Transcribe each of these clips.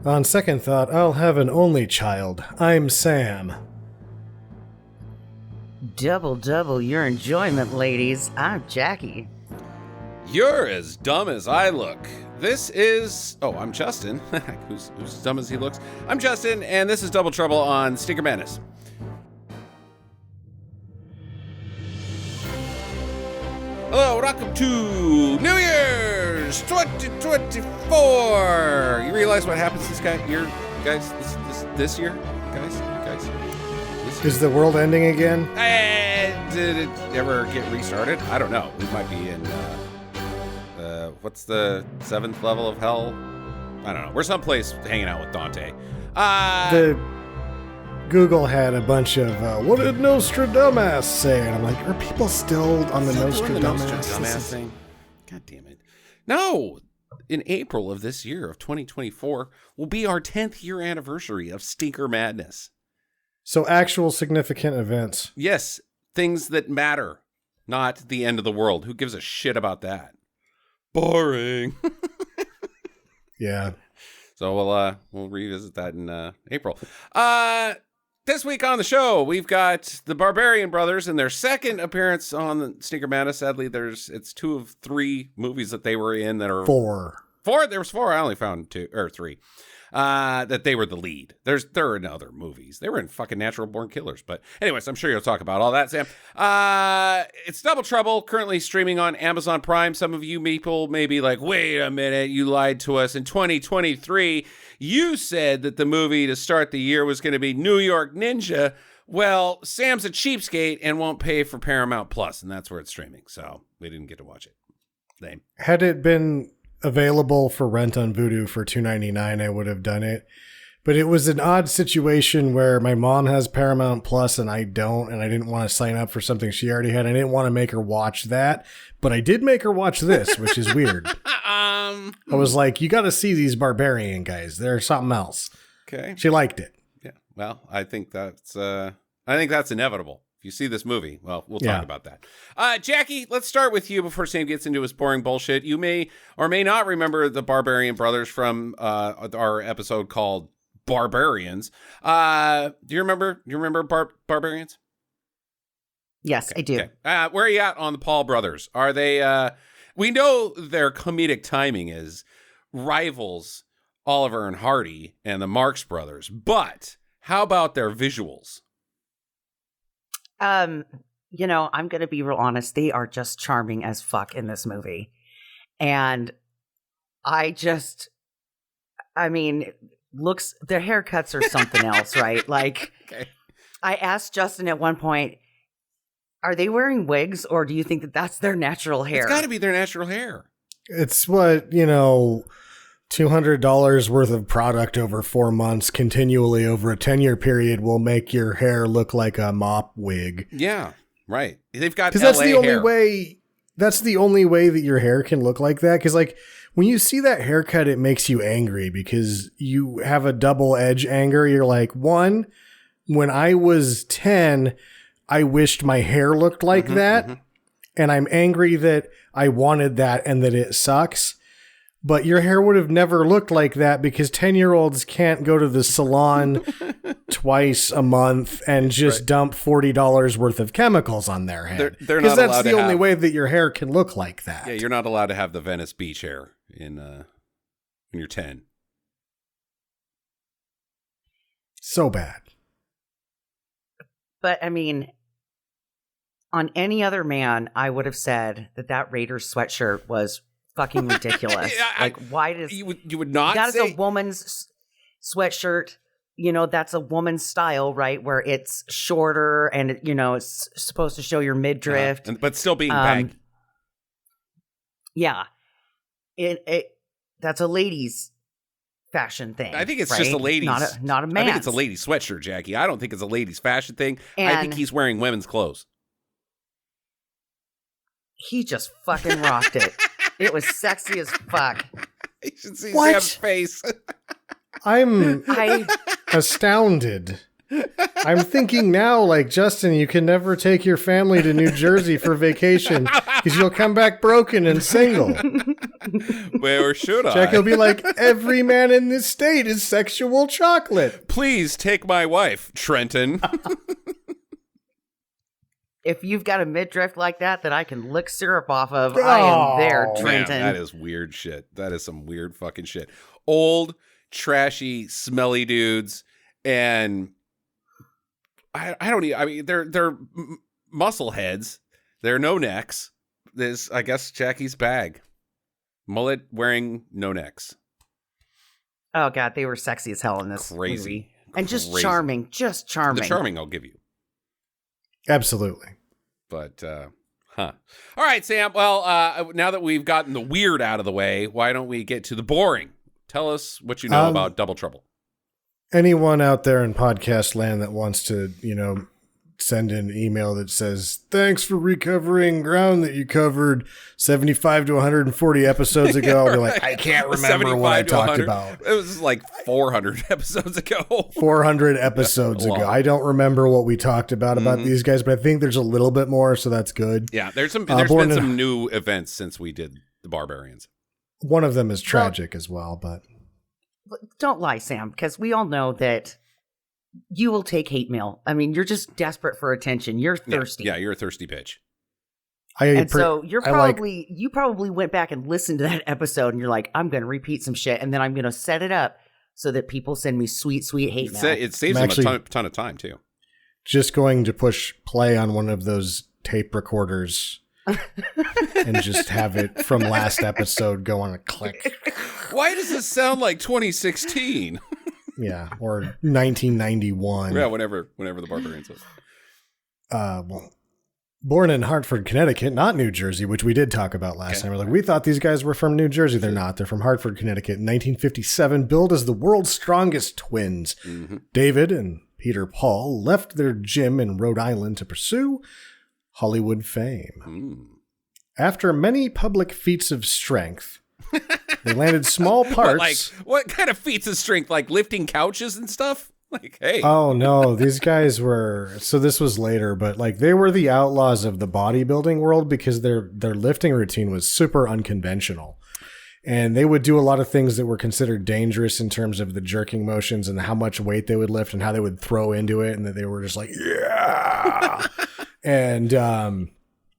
On second thought, I'll have an only child. I'm Sam. Double your enjoyment, ladies. I'm Jackie. You're as dumb as I look. This is... Oh, I'm Justin. who's as dumb as he looks? I'm Justin, and this is Double Trouble on Stinker Madness. Hello, welcome to New Year's 2024. You realize what happens this year, guys? This year, guys? Is the world ending again? Did it ever get restarted? I don't know. We might be in... what's the 7th level of hell? I don't know. We're someplace hanging out with Dante. The Google had a bunch of, what did Nostradamus say? And I'm like, are people still on the Nostradamus thing? God damn it. No! In April of this year, of 2024, will be our 10th year anniversary of Stinker Madness. So actual significant events. Yes, things that matter, not the end of the world. Who gives a shit about that? Boring. Yeah. So we'll revisit that in April. This week on the show, we've got the Barbarian Brothers and their second appearance on the Stinker Madness. Sadly, it's 2 of 3 movies that they were in that are 4. There was 4. I only found 2 or 3. That they were the lead. There are in other movies. They were in fucking Natural Born Killers. But anyways, I'm sure you'll talk about all that, Sam. It's Double Trouble, currently streaming on Amazon Prime. Some of you people may be like, wait a minute, you lied to us. In 2023, you said that the movie to start the year was going to be New York Ninja. Well, Sam's a cheapskate and won't pay for Paramount Plus, and that's where it's streaming. So we didn't get to watch it. Lame. Had it been available for rent on Vudu for $2.99, I would have done it. But it was an odd situation where my mom has Paramount Plus and I don't, and I didn't want to sign up for something she already had. I didn't want to make her watch that, but I did make her watch this, which is weird. I was like, you got to see these Barbarian guys. They're something else. Okay. She liked it. Yeah. Well, I think that's inevitable. If you see this movie, well, we'll talk about that. Jackie, let's start with you before Sam gets into his boring bullshit. You may or may not remember the Barbarian Brothers from our episode called Barbarians. Do you remember Barbarians? Yes, okay. I do. Okay. Where are you at on the Paul brothers? Are they, we know their comedic timing is rivals Oliver and Hardy and the Marx Brothers, but how about their visuals? I'm going to be real honest. They are just charming as fuck in this movie. And their haircuts are something else, right? Like, okay. I asked Justin at one point, are they wearing wigs or do you think that that's their natural hair? It's got to be their natural hair. It's what, $200 worth of product over 4 months continually over a 10-year period will make your hair look like a mop wig. Yeah, right. They've got LA that's the only way. That's the only way that your hair can look like that. Because when you see that haircut, it makes you angry because you have a double edge anger. You're like, one, when I was 10, I wished my hair looked like that. Mm-hmm. And I'm angry that I wanted that and that it sucks. But your hair would have never looked like that because 10-year-olds can't go to the salon twice a month and just dump $40 worth of chemicals on their head. They're not allowed to have... Because that's the only way that your hair can look like that. Yeah, you're not allowed to have the Venice Beach hair when you're 10. So bad. But, on any other man, I would have said that Raiders sweatshirt was fucking ridiculous. Why does you would not that say... is a woman's sweatshirt? That's a woman's style, right? Where it's shorter and it's supposed to show your midriff, but still being baggy. Yeah, that's a ladies' fashion thing. I think it's right? just a ladies, not a man. I think it's a ladies' sweatshirt, Jackie. I don't think it's a ladies' fashion thing. I think he's wearing women's clothes. He just fucking rocked it. It was sexy as fuck. You should see Sam's face. I'm astounded I'm thinking now, like, Justin, you can never take your family to New Jersey for vacation because you'll come back broken and single. Where should I? Jack will be like, every man in this state is sexual chocolate. Please take my wife, Trenton. If you've got a midriff like that I can lick syrup off of, I am there, Trenton. Man, that is weird shit. That is some weird fucking shit. Old, trashy, smelly dudes, and I don't even. I mean, they're muscle heads. They're no necks. There's, I guess, Jackie's bag. Mullet wearing no necks. Oh god, they were sexy as hell in this movie. And just charming. Just charming. The charming I'll give you. Absolutely. But, All right, Sam. Well, now that we've gotten the weird out of the way, why don't we get to the boring? Tell us what you know about Double Trouble. Anyone out there in podcast land that wants to, send an email that says, thanks for recovering ground that you covered 75 to 140 episodes ago. I'll be like, I can't remember what I talked about. It was like 400 episodes ago. 400 episodes ago. I don't remember what we talked about these guys, but I think there's a little bit more, so that's good. Yeah, there's been some new events since we did the Barbarians. One of them is tragic as well, but... Don't lie, Sam, because we all know that you will take hate mail. I mean, you're just desperate for attention. You're thirsty. Yeah, you're a thirsty bitch. So you probably went back and listened to that episode, and you're like, I'm going to repeat some shit, and then I'm going to set it up so that people send me sweet, sweet hate mail. It saves them a ton of time, too. Just going to push play on one of those tape recorders and just have it from last episode go on a click. Why does this sound like 2016? Yeah, or 1991. Yeah, whenever the Barbarians was. Well, born in Hartford, Connecticut, not New Jersey, which we did talk about last time. We're like, we thought these guys were from New Jersey. They're not. They're from Hartford, Connecticut. In 1957, billed as the world's strongest twins. Mm-hmm. David and Peter Paul left their gym in Rhode Island to pursue Hollywood fame. Mm. After many public feats of strength, they landed small parts. What kind of feats of strength? Like lifting couches and stuff? Like, hey. Oh, no. These guys were... So this was later, but they were the outlaws of the bodybuilding world because their lifting routine was super unconventional. And they would do a lot of things that were considered dangerous in terms of the jerking motions and how much weight they would lift and how they would throw into it. And that they were just like, yeah. And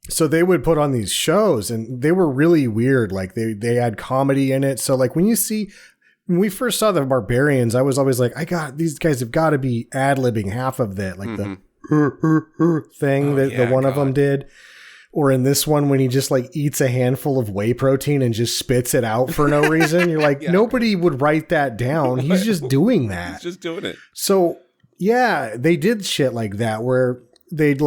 so they would put on these shows and they were really weird. Like they had comedy in it. So when we first saw the Barbarians, I was always like, these guys have got to be ad-libbing half of that. Like the thing that one of them did. Or in this one, when he just eats a handful of whey protein and just spits it out for no reason. You're like, nobody would write that down. He's just doing that. He's just doing it. So yeah, they did shit like that where they'd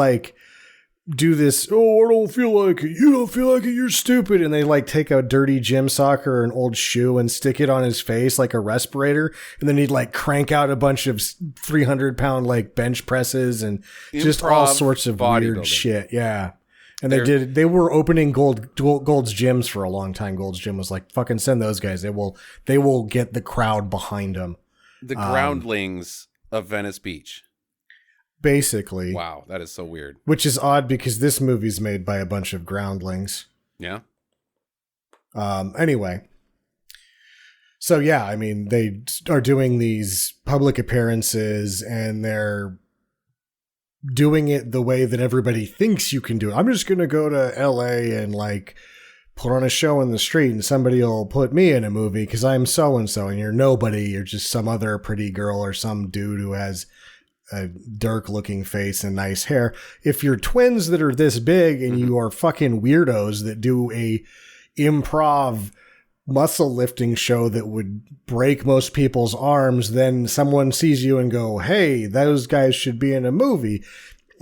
do this, I don't feel like it. You don't feel like it. You're stupid. And they take a dirty gym sock or an old shoe and stick it on his face like a respirator. And then he'd crank out a bunch of 300-pound bench presses and just all sorts of weird shit. Yeah. And they were opening Gold's gyms for a long time. Gold's Gym was like, fucking send those guys. They will get the crowd behind them. The groundlings of Venice Beach. Basically. Wow, that is so weird. Which is odd because this movie's made by a bunch of groundlings. Yeah. Anyway. So yeah, I mean, they are doing these public appearances and they're doing it the way that everybody thinks you can do it. I'm just going to go to LA and put on a show in the street and somebody will put me in a movie because I'm so-and-so and you're nobody. You're just some other pretty girl or some dude who has a Dirk looking face and nice hair. If you're twins that are this big and you are fucking weirdos that do a improv muscle lifting show that would break most people's arms, then someone sees you and go, hey, those guys should be in a movie.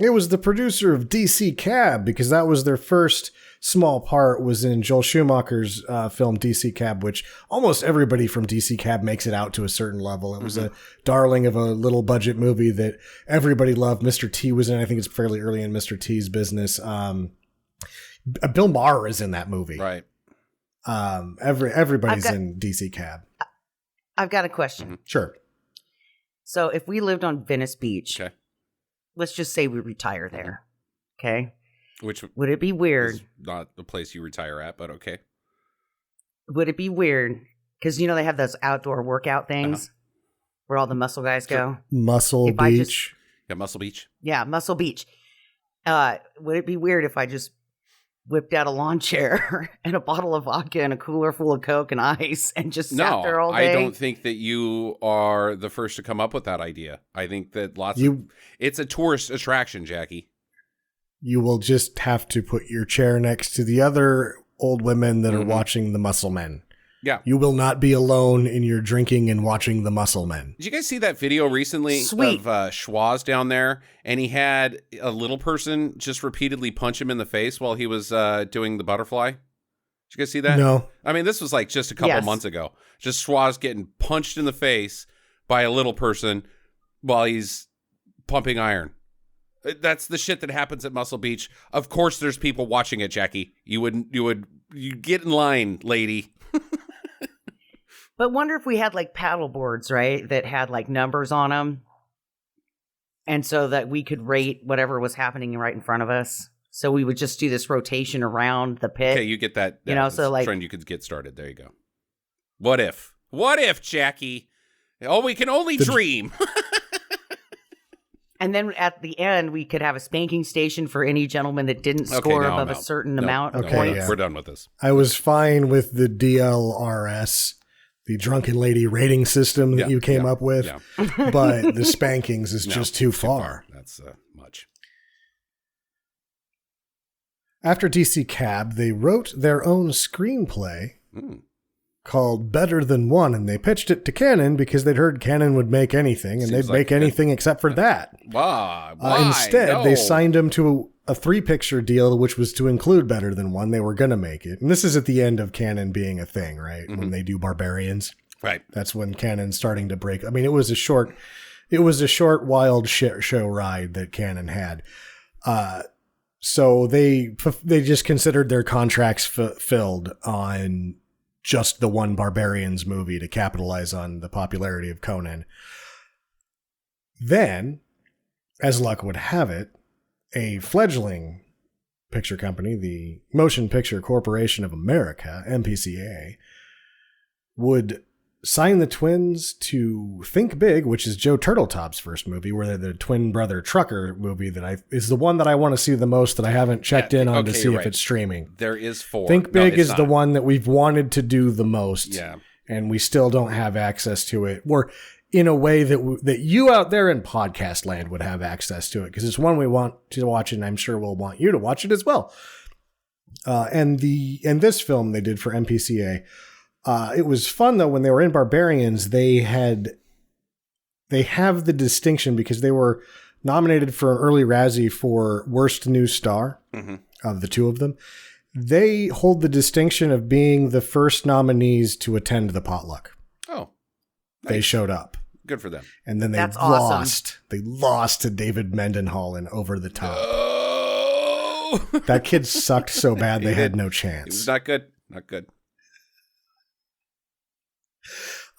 It was the producer of DC Cab because that was their first small part was in Joel Schumacher's film DC Cab, which almost everybody from DC Cab makes it out to a certain level. It was a darling of a little budget movie that everybody loved. Mr. T was in. I think it's fairly early in Mr. T's business. Bill Maher is in that movie. Right. Everybody's in DC Cab. I've got a question. Sure. So if we lived on Venice Beach, Okay. let's just say we retire there. Okay. Which Would it be weird? is not the place you retire at, but okay. Would it be weird? Because, they have those outdoor workout things where all the muscle guys go. Muscle If I just- Beach. Yeah, Muscle Beach. Yeah, Muscle Beach. Would it be weird if I just whipped out a lawn chair and a bottle of vodka and a cooler full of Coke and ice and just sat there all day? I don't think that you are the first to come up with that idea. I think that it's a tourist attraction, Jackie. You will just have to put your chair next to the other old women that are watching the muscle men. Yeah. You will not be alone in your drinking and watching the muscle men. Did you guys see that video recently Sweet. of Schwaz down there? And he had a little person just repeatedly punch him in the face while he was doing the butterfly. Did you guys see that? No. I mean, this was like just a couple months ago. Just Schwaz getting punched in the face by a little person while he's pumping iron. That's the shit that happens at Muscle Beach. Of course, there's people watching it, Jackie. You get in line, lady. But wonder if we had like paddle boards, right? That had like numbers on them. And so that we could rate whatever was happening right in front of us. So we would just do this rotation around the pit. Okay, you get that. So like trend you could get started. There you go. What if? What if, Jackie? Oh, we can only dream. And then at the end, we could have a spanking station for any gentleman that didn't score above a certain amount of points. Yeah. We're done with this. I was fine with the DLRS, the drunken lady rating system that you came up with, but the spankings is just too far. That's much. After DC Cab, they wrote their own screenplay called Better Than One, and they pitched it to Canon because they'd heard Canon would make anything, and they'd make anything except for that. Why? Instead, they signed him to a 3-picture deal, which was to include Better Than One. They were going to make it. And this is at the end of Canon being a thing, right? When they do Barbarians. Right. That's when Canon's starting to break. I mean, it was a short, wild show ride that Canon had. So they just considered their contracts filled on just the one Barbarians movie to capitalize on the popularity of Conan. Then, as luck would have it, a fledgling picture company, the Motion Picture Corporation of America, MPCA, would sign the twins to Think Big, which is Joe Turtletop's first movie, where they're the twin brother trucker movie that is the one that I want to see the most that I haven't checked in on to see if it's streaming. There is 4. Think Big is the one that we've wanted to do the most. Yeah. And we still don't have access to it. Or in a way that you out there in podcast land would have access to it, because it's one we want to watch, and I'm sure we'll want you to watch it as well. And this film they did for MPCA, it was fun though. When they were in Barbarians, they have the distinction because they were nominated for an early Razzie for Worst New Star of the two of them. They hold the distinction of being the first nominees to attend the potluck. Oh. They showed up. Good for them. And then they lost. Awesome. They lost to David Mendenhall in Over the Top. Oh! That kid sucked so bad they had no chance. It was not good. Not good.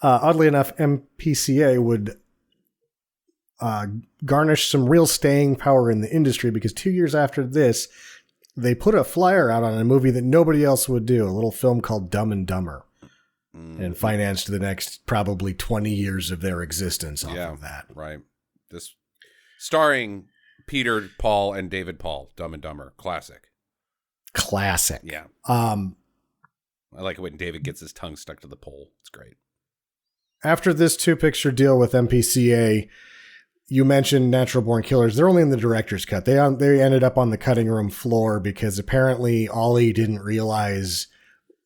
Oddly enough, MPCA would garnish some real staying power in the industry because 2 years after this, they put a flyer out on a movie that nobody else would do, a little film called Dumb and Dumber. And financed the next probably 20 years of their existence off of that. Right. This starring Peter, Paul, and David Paul, Dumb and Dumber. Classic. Yeah. I like it when David gets his tongue stuck to the pole. It's great. After this 2-picture deal with MPCA, you mentioned Natural Born Killers. They're only in the director's cut. They ended up on the cutting room floor because apparently Ollie didn't realize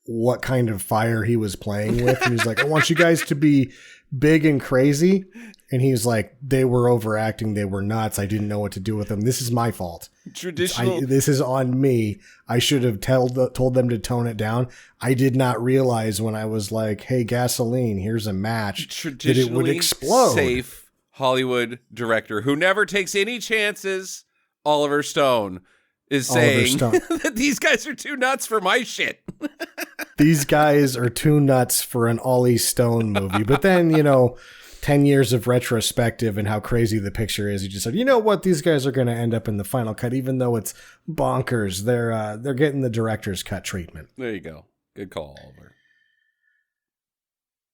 what kind of fire he was playing with. And he's like, I want you guys to be big and crazy. And he's like, they were overacting. They were nuts. I didn't know what to do with them. This is my fault. This is on me. I should have told them to tone it down. I did not realize when I was like, hey, gasoline, here's a match, that it would explode. Safe Hollywood director who never takes any chances, Oliver Stone, is saying that these guys are too nuts for my shit. These guys are too nuts for an Ollie Stone movie. But then, 10 years of retrospective and how crazy the picture is. He just said, you know what? These guys are going to end up in the final cut, even though it's bonkers. They're getting the director's cut treatment. There you go. Good call, Oliver.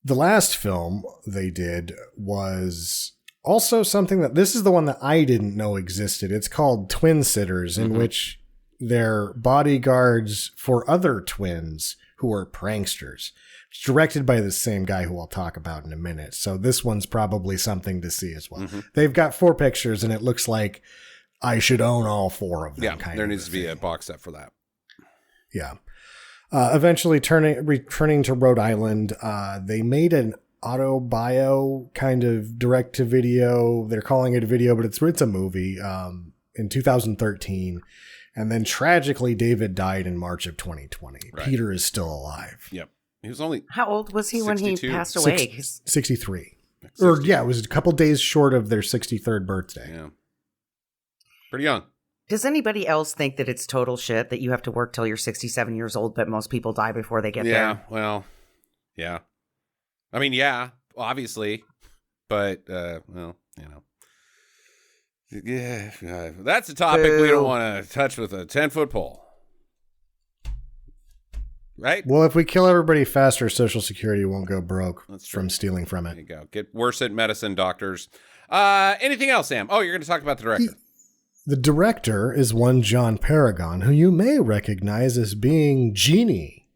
The last film they did was also something that, this is the one that I didn't know existed. It's called Twin Sitters, in which they're bodyguards for other twins who are pranksters. It's directed by the same guy who I'll talk about in a minute. So this one's probably something to see as well. They've got 4 pictures and it looks like I should own all 4 of them. Yeah, there needs to be a box set for that. Yeah. Eventually returning to Rhode Island, they made an autobio kind of direct to video. They're calling it a video, but it's a movie in 2013. And then tragically, David died in March of 2020. Right. Peter is still alive. Yep. He was only... How old was he 62? When he passed away? 63. Or, yeah, it was a couple days short of their 63rd birthday. Yeah. Pretty young. Does anybody else think that it's total shit that you have to work till you're 67 years old, but most people die before they get there? Yeah, well, yeah. I mean, yeah, obviously. But, well, you know. Yeah, that's a topic we don't want to touch with a 10-foot pole. Right? Well, if we kill everybody faster, Social Security won't go broke from stealing from it. There you go. Get worse at medicine, doctors. Anything else, Sam? Oh, you're going to talk about the director. The director is one John Paragon, who you may recognize as being Genie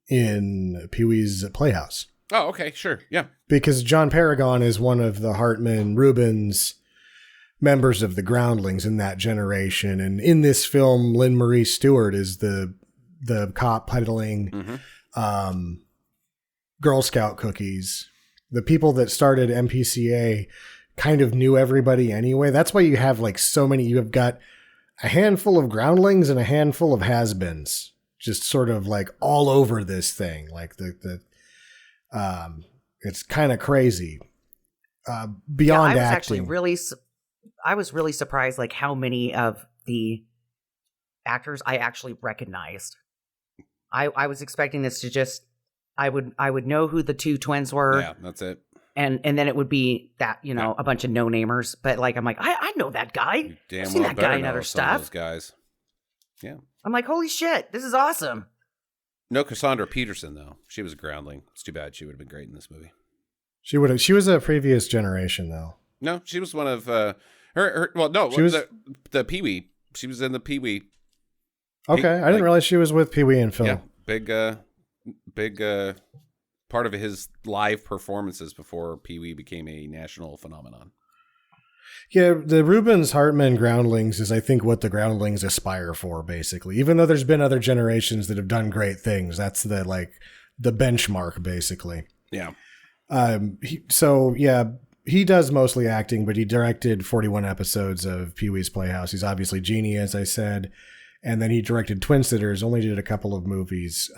in Pee-wee's Playhouse. Oh, okay, sure, yeah. Because John Paragon is one of the Hartman Rubens members of the Groundlings in that generation. And in this film, Lynn Marie Stewart is the cop peddling Girl Scout cookies. The people that started MPCA kind of knew everybody anyway. That's why you have like so many. You have got a handful of Groundlings and a handful of has-beens just sort of like all over this thing. Like it's kind of crazy. Beyond acting. I was really surprised like how many of the actors I actually recognized. I was expecting this to just I would know who the 2 twins were. Yeah, that's it. And then it would be that, you know, a bunch of no-namers. But like I'm like, I know that guy. I've seen that guy in other stuff. Those guys. Yeah. I'm like, holy shit, this is awesome. No Cassandra Peterson though. She was a Groundling. It's too bad. She would have been great in this movie. She was a previous generation though. No, she was one of her well, no, she was the Pee-wee. She was in the Pee-wee. Okay, I didn't realize she was with Pee-wee and Phil. Yeah, big part of his live performances before Pee-wee became a national phenomenon. Yeah, the Rubens Hartman Groundlings is, I think, what the Groundlings aspire for, basically. Even though there's been other generations that have done great things, that's the benchmark, basically. Yeah. He does mostly acting, but he directed 41 episodes of Pee-wee's Playhouse. He's obviously Genie, as I said. And then he directed Twin Sitters, only did a couple of movies.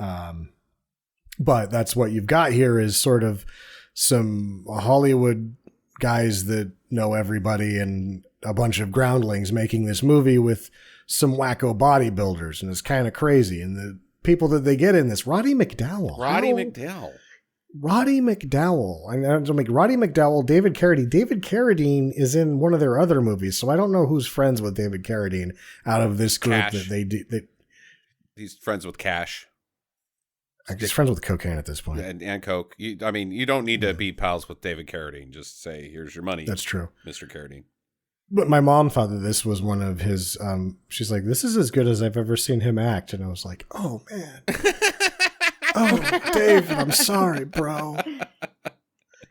But that's what you've got here is sort of some Hollywood guys that know everybody and a bunch of Groundlings making this movie with some wacko bodybuilders. And it's kind of crazy. And the people that they get in this, Roddy McDowall. Roddy McDowall, David Carradine. David Carradine is in one of their other movies, so I don't know who's friends with David Carradine out of this group. Cash. That they do. He's friends with Cash. He's friends with cocaine at this point. And coke. You don't need to be pals with David Carradine. Just say, here's your money. That's true. Mr. Carradine. But my mom thought that this was one of his, she's like, this is as good as I've ever seen him act. And I was like, oh, man. Oh, Dave, I'm sorry, bro.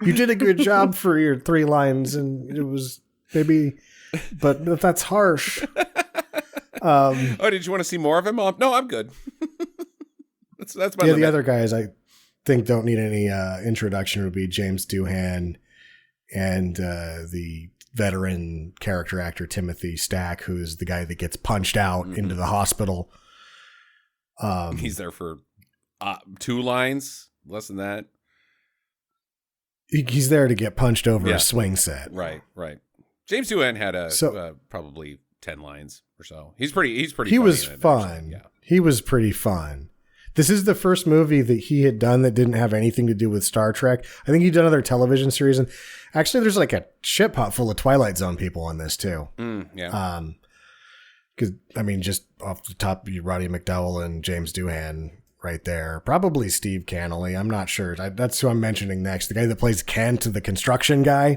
You did a good job for your 3 lines, and it was maybe, but that's harsh. Did you want to see more of him? No, I'm good. that's my limit. The other guys I think don't need any introduction. Would be James Doohan and the veteran character actor Timothy Stack, who's the guy that gets punched out into the hospital. He's there for 2 lines, less than that. He's there to get punched over a swing set. Right. James Doohan had probably 10 lines or so. He's pretty. He was fun. Yeah. He was pretty fun. This is the first movie that he had done that didn't have anything to do with Star Trek. I think he'd done other television series, and actually there's like a ship pot full of Twilight Zone people in this too. Yeah. Because, I mean, just off the top, Roddy McDowell and James Doohan right there. Probably Steve Cannelly. I'm not sure. That's who I'm mentioning next. The guy that plays Kent, the construction guy.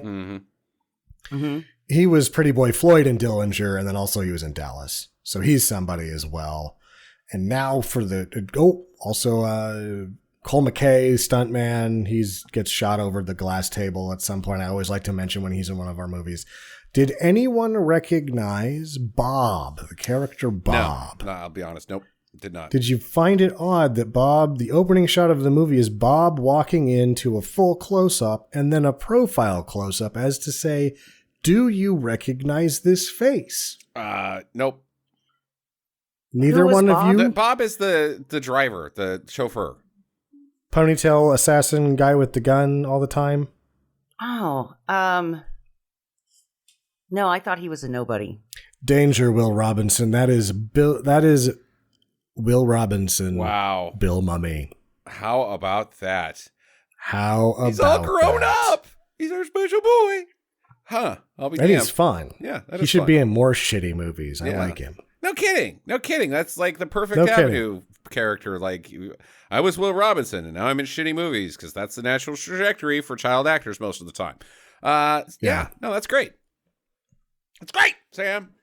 He was Pretty Boy Floyd in Dillinger, and then also he was in Dallas. So he's somebody as well. And now for also Cole McKay, stuntman. He gets shot over the glass table at some point. I always like to mention when he's in one of our movies. Did anyone recognize Bob, the character Bob? No, I'll be honest. Nope, did not. Did you find it odd that Bob, the opening shot of the movie is Bob walking into a full close-up and then a profile close-up as to say, do you recognize this face? Nope. Neither one Bob? of you? Bob is the driver, the chauffeur. Ponytail assassin guy with the gun all the time? Oh, no, I thought he was a nobody. Danger, Will Robinson. That is Will Robinson. Wow. Bill Mummy. How about that? How about He's all grown that? up. He's our special boy. Huh. I'll be And damned. he's fun. Yeah, that he is should fun. be in more shitty movies. I like him. No kidding. No kidding. That's like the perfect No Avenue character. Like, I was Will Robinson, and now I'm in shitty movies because that's the natural trajectory for child actors most of the time. Yeah. No, that's great. That's great, Sam.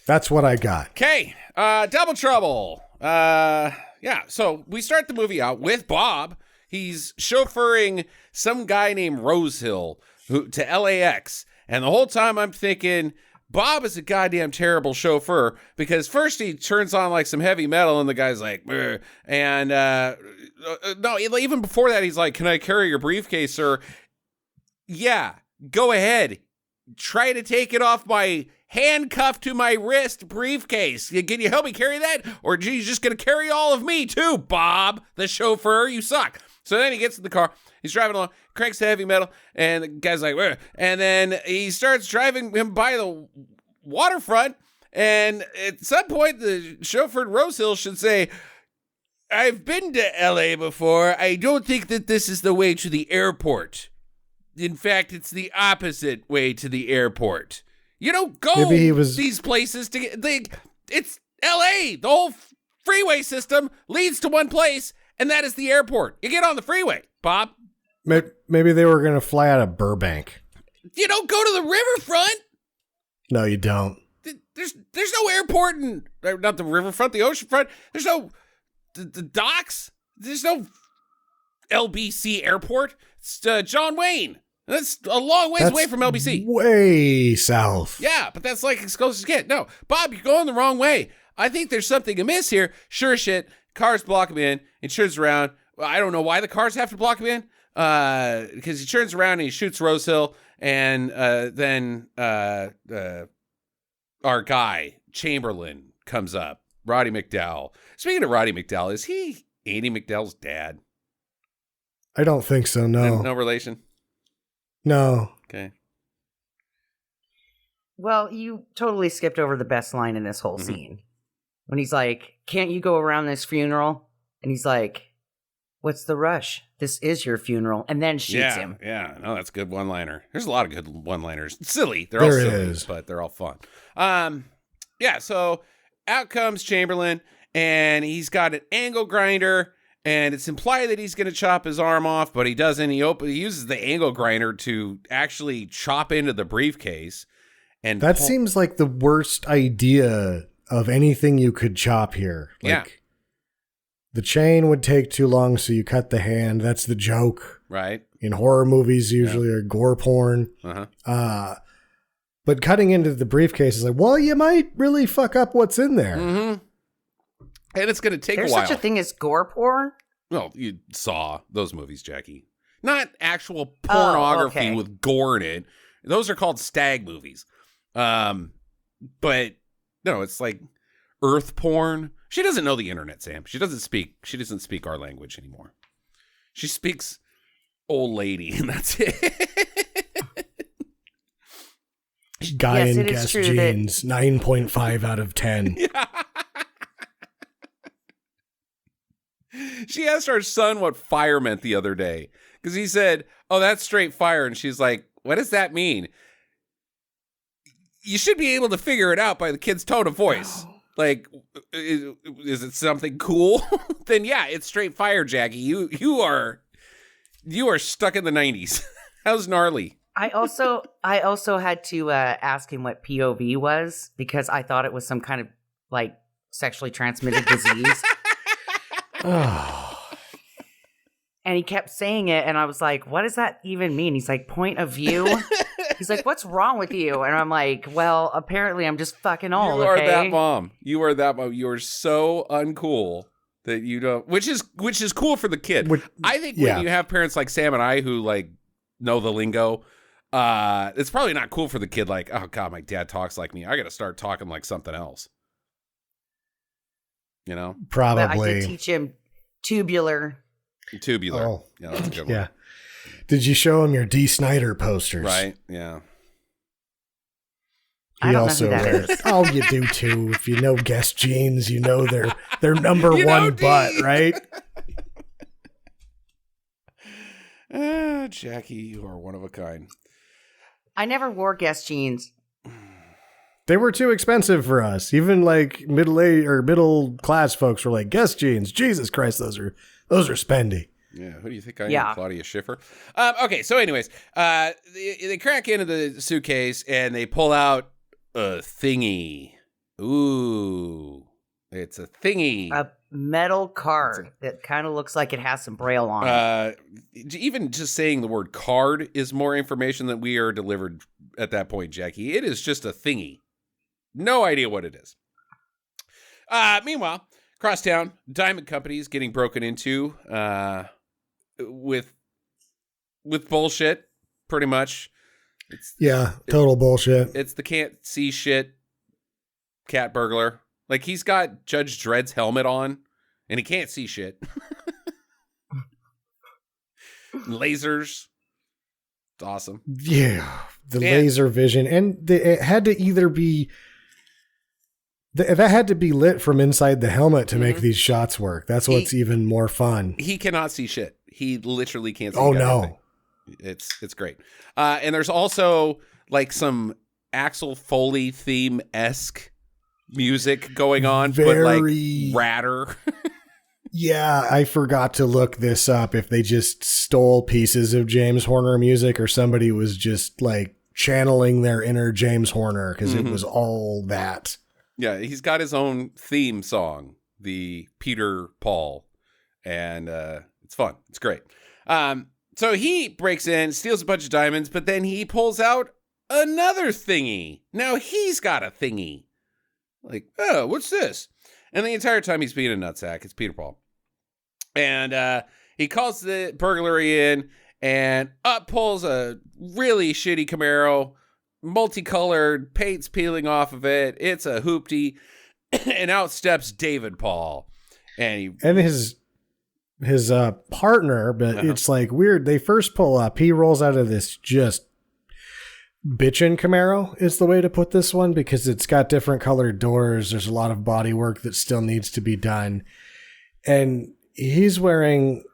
That's what I got. Okay. Double Trouble. Yeah. So we start the movie out with Bob. He's chauffeuring some guy named Rosehill to LAX. And the whole time I'm thinking, Bob is a goddamn terrible chauffeur because first he turns on like some heavy metal and the guy's like, "Bleh." And no, even before that, he's like, can I carry your briefcase, sir? Yeah, go ahead. Try to take it off my handcuffed to my wrist briefcase. Can you help me carry that? Or are you just going to carry all of me too, Bob, the chauffeur? You suck. So then he gets in the car. He's driving along, cranks the heavy metal, and the guy's like, "Where?" And then he starts driving him by the waterfront. And at some point, the chauffeur at Rosehill should say, I've been to LA before. I don't think that this is the way to the airport. In fact, it's the opposite way to the airport. You don't go these places to get... It's LA. The whole freeway system leads to one place, and that is the airport. You get on the freeway, Bob. Maybe they were going to fly out of Burbank. You don't go to the riverfront. No, you don't. There's no airport in... Not the riverfront, the oceanfront. There's no... The docks. There's no LBC airport. It's John Wayne. That's a long ways away from LBC. Way south. Yeah, but that's like as close as you get. No, Bob, you're going the wrong way. I think there's something amiss here. Sure shit, cars block him in and turns around. I don't know why the cars have to block him in. Because he turns around and he shoots Rosehill, and then our guy, Chamberlain, comes up. Roddy McDowell. Speaking of Roddy McDowell, is he Andy McDowell's dad? I don't think so, no. No relation? No. Okay. Well, you totally skipped over the best line in this whole scene. When he's like, can't you go around this funeral? And he's like, what's the rush? This is your funeral. And then shoots him. Yeah, no, that's a good one-liner. There's a lot of good one-liners. Silly. They're all silly, but they're all fun. Yeah, so out comes Chamberlain, and he's got an angle grinder, and it's implied that he's going to chop his arm off, but he doesn't. He uses the angle grinder to actually chop into the briefcase. And that seems like the worst idea of anything you could chop here. Like, the chain would take too long, so you cut the hand. That's the joke. Right. In horror movies, usually, or gore porn. But cutting into the briefcase is like, well, you might really fuck up what's in there. Mm-hmm. And it's going to take a while. There's such a thing as gore porn? Well, you saw those movies, Jackie. Not actual pornography with gore in it. Those are called stag movies. But no, it's like earth porn. She doesn't know the internet, Sam. She doesn't speak our language anymore. She speaks old lady, and that's it. Guy in Guess jeans, 9.5 out of 10. She asked our son what fire meant the other day because he said, "Oh, that's straight fire," and she's like, "What does that mean?" You should be able to figure it out by the kid's tone of voice. Like, is it something cool? Then yeah, it's straight fire, Jackie. You are stuck in the 90s. How's gnarly? I also had to ask him what POV was because I thought it was some kind of like sexually transmitted disease. And he kept saying it, and I was like, "What does that even mean?" He's like, "Point of view." He's like, "What's wrong with you?" And I'm like, "Well, apparently I'm just fucking old." You are okay? that mom. You are that mom. You are so uncool that you don't. Which is cool for the kid. I think when you have parents like Sam and I who like know the lingo, it's probably not cool for the kid. Like, oh god, my dad talks like me. I got to start talking like something else. You know, probably. But I did teach him tubular. Oh, yeah, that's a good one. Yeah. Did you show him your D. Snyder posters? Right. Yeah. I don't know who that is. Oh, you do too. If you know Guess Jeans, you know their number one butt, right? Jackie, you are one of a kind. I never wore Guess jeans. They were too expensive for us. Even like middle class folks were like, Guess Jeans. Jesus Christ, those are spendy. Yeah, who do you think I am, Claudia Schiffer? Okay, so anyways, they crack into the suitcase and they pull out a thingy. Ooh, it's a thingy. A metal card that kind of looks like it has some braille on it. Even just saying the word card is more information than we are delivered at that point, Jackie. It is just a thingy. No idea what it is. Meanwhile, across town, diamond companies getting broken into with bullshit, pretty much. Total bullshit. It's the can't see shit cat burglar. Like, he's got Judge Dredd's helmet on, and he can't see shit. Lasers. It's awesome. Yeah, laser vision. And it had to either be... that had to be lit from inside the helmet to make these shots work. That's what's even more fun. He cannot see shit. He literally can't see. Oh, no. It's great. And there's also like some Axel Foley theme-esque music going on, but like radder. Yeah, I forgot to look this up if they just stole pieces of James Horner music or somebody was just like channeling their inner James Horner because it was all that. Yeah, he's got his own theme song, the Peter Paul, and it's fun. It's great. So he breaks in, steals a bunch of diamonds, but then he pulls out another thingy. Now he's got a thingy. Like, oh, what's this? And the entire time he's being a nutsack. It's Peter Paul. And he calls the burglary in, and up pulls a really shitty Camaro, multicolored, paint's peeling off of it. It's a hoopty. And out steps David Paul. And his partner, but it's like weird. They first pull up. He rolls out of this just bitchin' Camaro is the way to put this one because it's got different colored doors. There's a lot of body work that still needs to be done. And he's wearing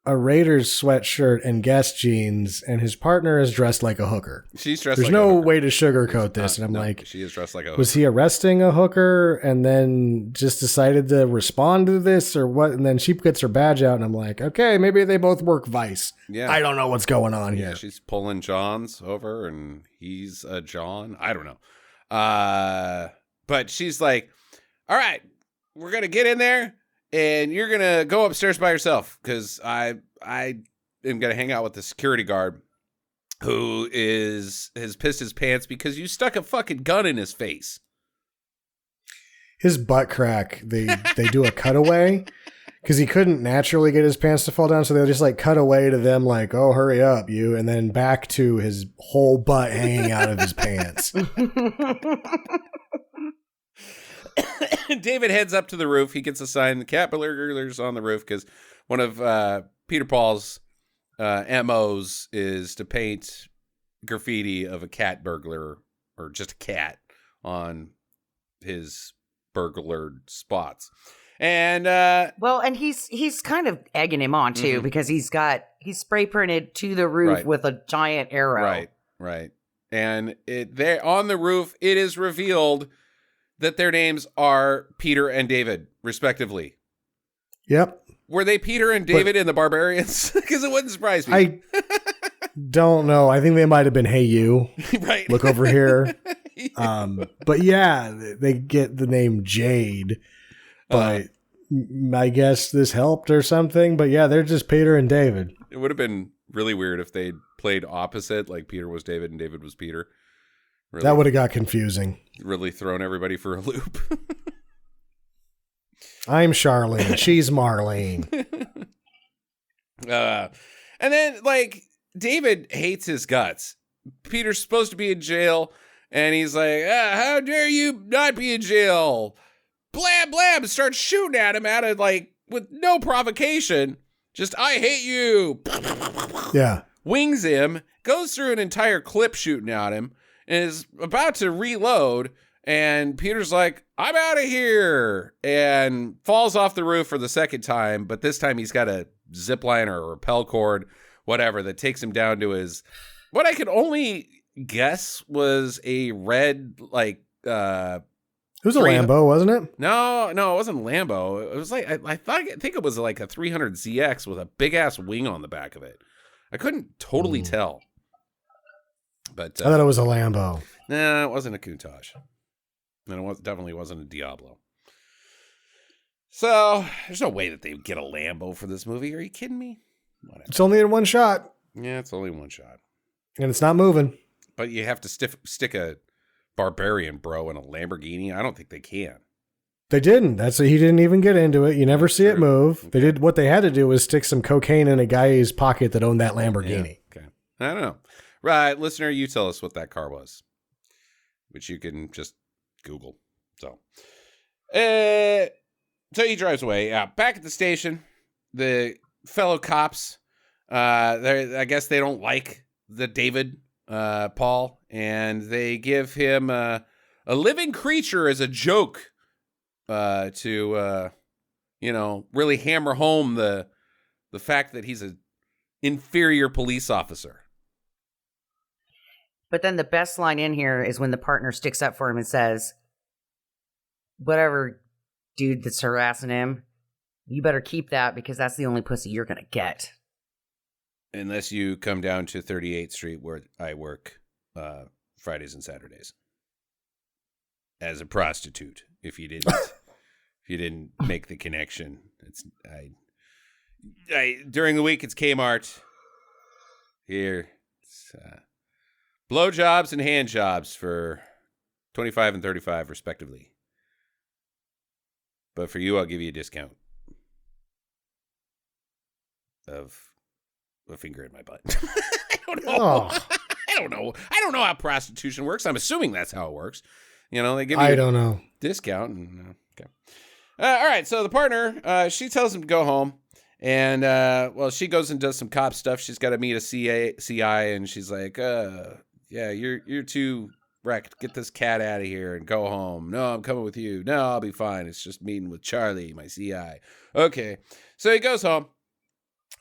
a Raiders sweatshirt and Guess jeans, and his partner is dressed like a hooker. She's dressed There's like a hooker. There's no way to sugarcoat this. And I'm like, she is dressed like a hooker. Was he arresting a hooker and then just decided to respond to this or what? And then she gets her badge out and I'm like, okay, maybe they both work Vice. Yeah. I don't know what's going on here. Yeah, she's pulling John's over and he's a John. I don't know. But she's like, all right, we're going to get in there. And you're going to go upstairs by yourself because I am going to hang out with the security guard who has pissed his pants because you stuck a fucking gun in his face. His butt crack, they do a cutaway because he couldn't naturally get his pants to fall down. So they'll just like cut away to them like, oh, hurry up, you. And then back to his whole butt hanging out of his pants. David heads up to the roof. He gets assigned the cat burglars on the roof because one of Peter Paul's MOs is to paint graffiti of a cat burglar or just a cat on his burglared spots. And well, and he's kind of egging him on too, because he's spray printed to the roof with a giant arrow. Right. And there on the roof, it is revealed that their names are Peter and David, respectively. Yep. Were they Peter and David in the Barbarians? Because it wouldn't surprise me. I don't know. I think they might have been, hey, you. Right. Look over here. But yeah, they get the name Jade. But I guess this helped or something. But yeah, they're just Peter and David. It would have been really weird if they played opposite, like Peter was David and David was Peter. Really, that would have got confusing. Really thrown everybody for a loop. I'm Charlene. She's Marlene. And then, like, David hates his guts. Peter's supposed to be in jail, and he's like, how dare you not be in jail? Blam, blam, and starts shooting at him with no provocation. Just, I hate you. Yeah. Wings him, goes through an entire clip shooting at him, and is about to reload, and Peter's like, I'm out of here, and falls off the roof for the second time, but this time he's got a zip line or a rappel cord, whatever, that takes him down to his, what I could only guess was a red, like, it was a Lambo, wasn't it? No, it wasn't Lambo. It was like, I think it was like a 300ZX with a big-ass wing on the back of it. I couldn't totally tell. But I thought it was a Lambo. Nah, it wasn't a Countach. And it definitely wasn't a Diablo. So, there's no way that they would get a Lambo for this movie. Are you kidding me? Whatever. It's only in one shot. Yeah, it's only one shot. And it's not moving. But you have to stick a barbarian bro in a Lamborghini? I don't think they can. They didn't. He didn't even get into it. You never see it move. Okay. They did what they had to do was stick some cocaine in a guy's pocket that owned that Lamborghini. Yeah, okay. I don't know. Right, listener, you tell us what that car was, which you can just Google. So he drives away. Back at the station, the fellow cops, I guess they don't like the David Paul, and they give him a living creature as a joke to really hammer home the fact that he's an inferior police officer. But then the best line in here is when the partner sticks up for him and says, whatever dude that's harassing him, you better keep that because that's the only pussy you're going to get. Unless you come down to 38th Street where I work Fridays and Saturdays as a prostitute. If you didn't make the connection, during the week it's Kmart. Here, it's blowjobs and hand jobs for $25 and $35 respectively. But for you, I'll give you a discount of a finger in my butt. I don't know. Oh. I don't know how prostitution works. I'm assuming that's how it works. They give you I don't know. discount. And, okay. All right. So the partner, she tells him to go home. And, she goes and does some cop stuff. She's got to meet a CI, and she's like, yeah, you're too wrecked. Get this cat out of here and go home. No, I'm coming with you. No, I'll be fine. It's just meeting with Charlie, my CI. Okay. So he goes home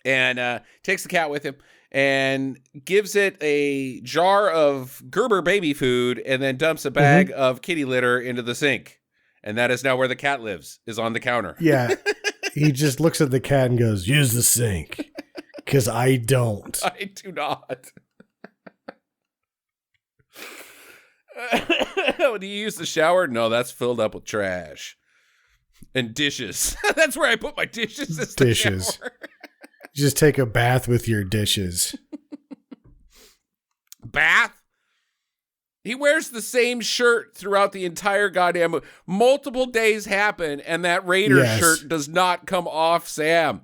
and takes the cat with him and gives it a jar of Gerber baby food and then dumps a bag of kitty litter into the sink. And that is now where the cat lives, is on the counter. Yeah. He just looks at the cat and goes, use the sink. Because I don't. I do not. Do you use the shower? No, that's filled up with trash. And dishes. That's where I put my dishes. Dishes. Just take a bath with your dishes. Bath? He wears the same shirt throughout the entire goddamn movie. Multiple days happen, and that Raider shirt does not come off Sam.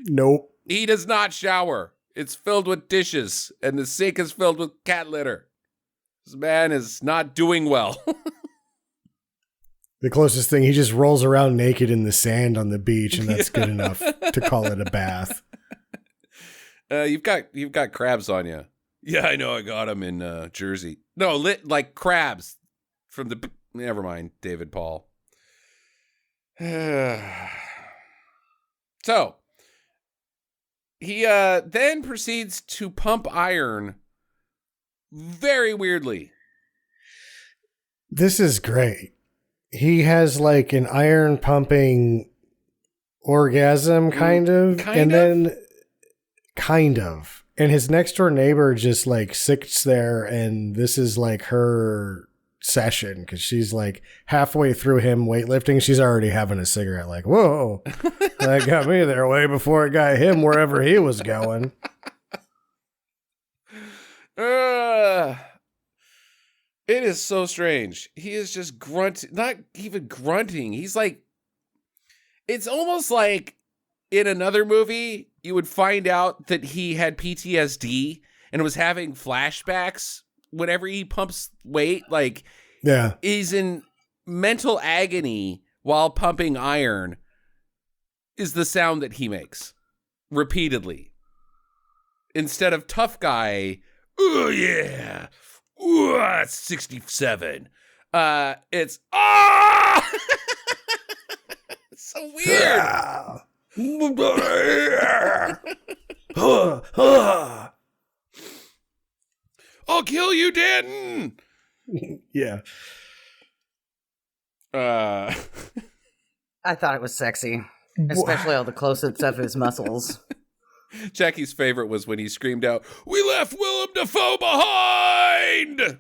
Nope. He does not shower. It's filled with dishes, and the sink is filled with cat litter. This man is not doing well. The closest thing, he just rolls around naked in the sand on the beach, and that's good enough to call it a bath. You've got crabs on you. Yeah, I know. I got them in Jersey. No, like crabs from the. Never mind, David Paul. So he then proceeds to pump iron very weirdly. This is great. He has like an iron pumping orgasm, kind of. And his next door neighbor just like sits there, and this is like her session because she's like halfway through him weightlifting. She's already having a cigarette, like, whoa, that got me there way before it got him wherever he was going. It is so strange. He is just not even grunting. He's like, it's almost like in another movie, you would find out that he had PTSD and was having flashbacks whenever he pumps weight. Like, yeah, he's in mental agony while pumping iron is the sound that he makes repeatedly. Instead of tough guy, oh yeah, ooh, that's 67. It's it's so weird. I'll kill you, Danton. Yeah. I thought it was sexy, especially all the close-ups of his muscles. Jackie's favorite was when he screamed out, "We left Willem Dafoe behind!"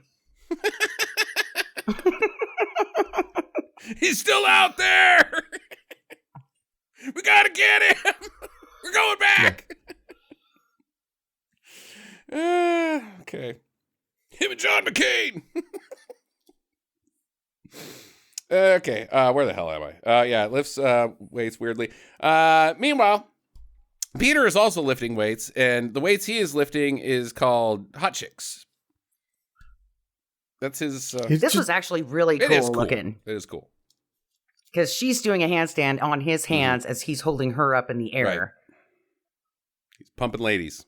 He's still out there! We gotta get him! We're going back! Yeah. Okay. Him and John McCain! Okay, where the hell am I? Yeah, it lifts weights weirdly. Meanwhile, Peter is also lifting weights, and the weights he is lifting is called Hot Chicks. That's his... this was actually really cool looking. It is cool. Because she's doing a handstand on his hands as he's holding her up in the air. Right. He's pumping ladies.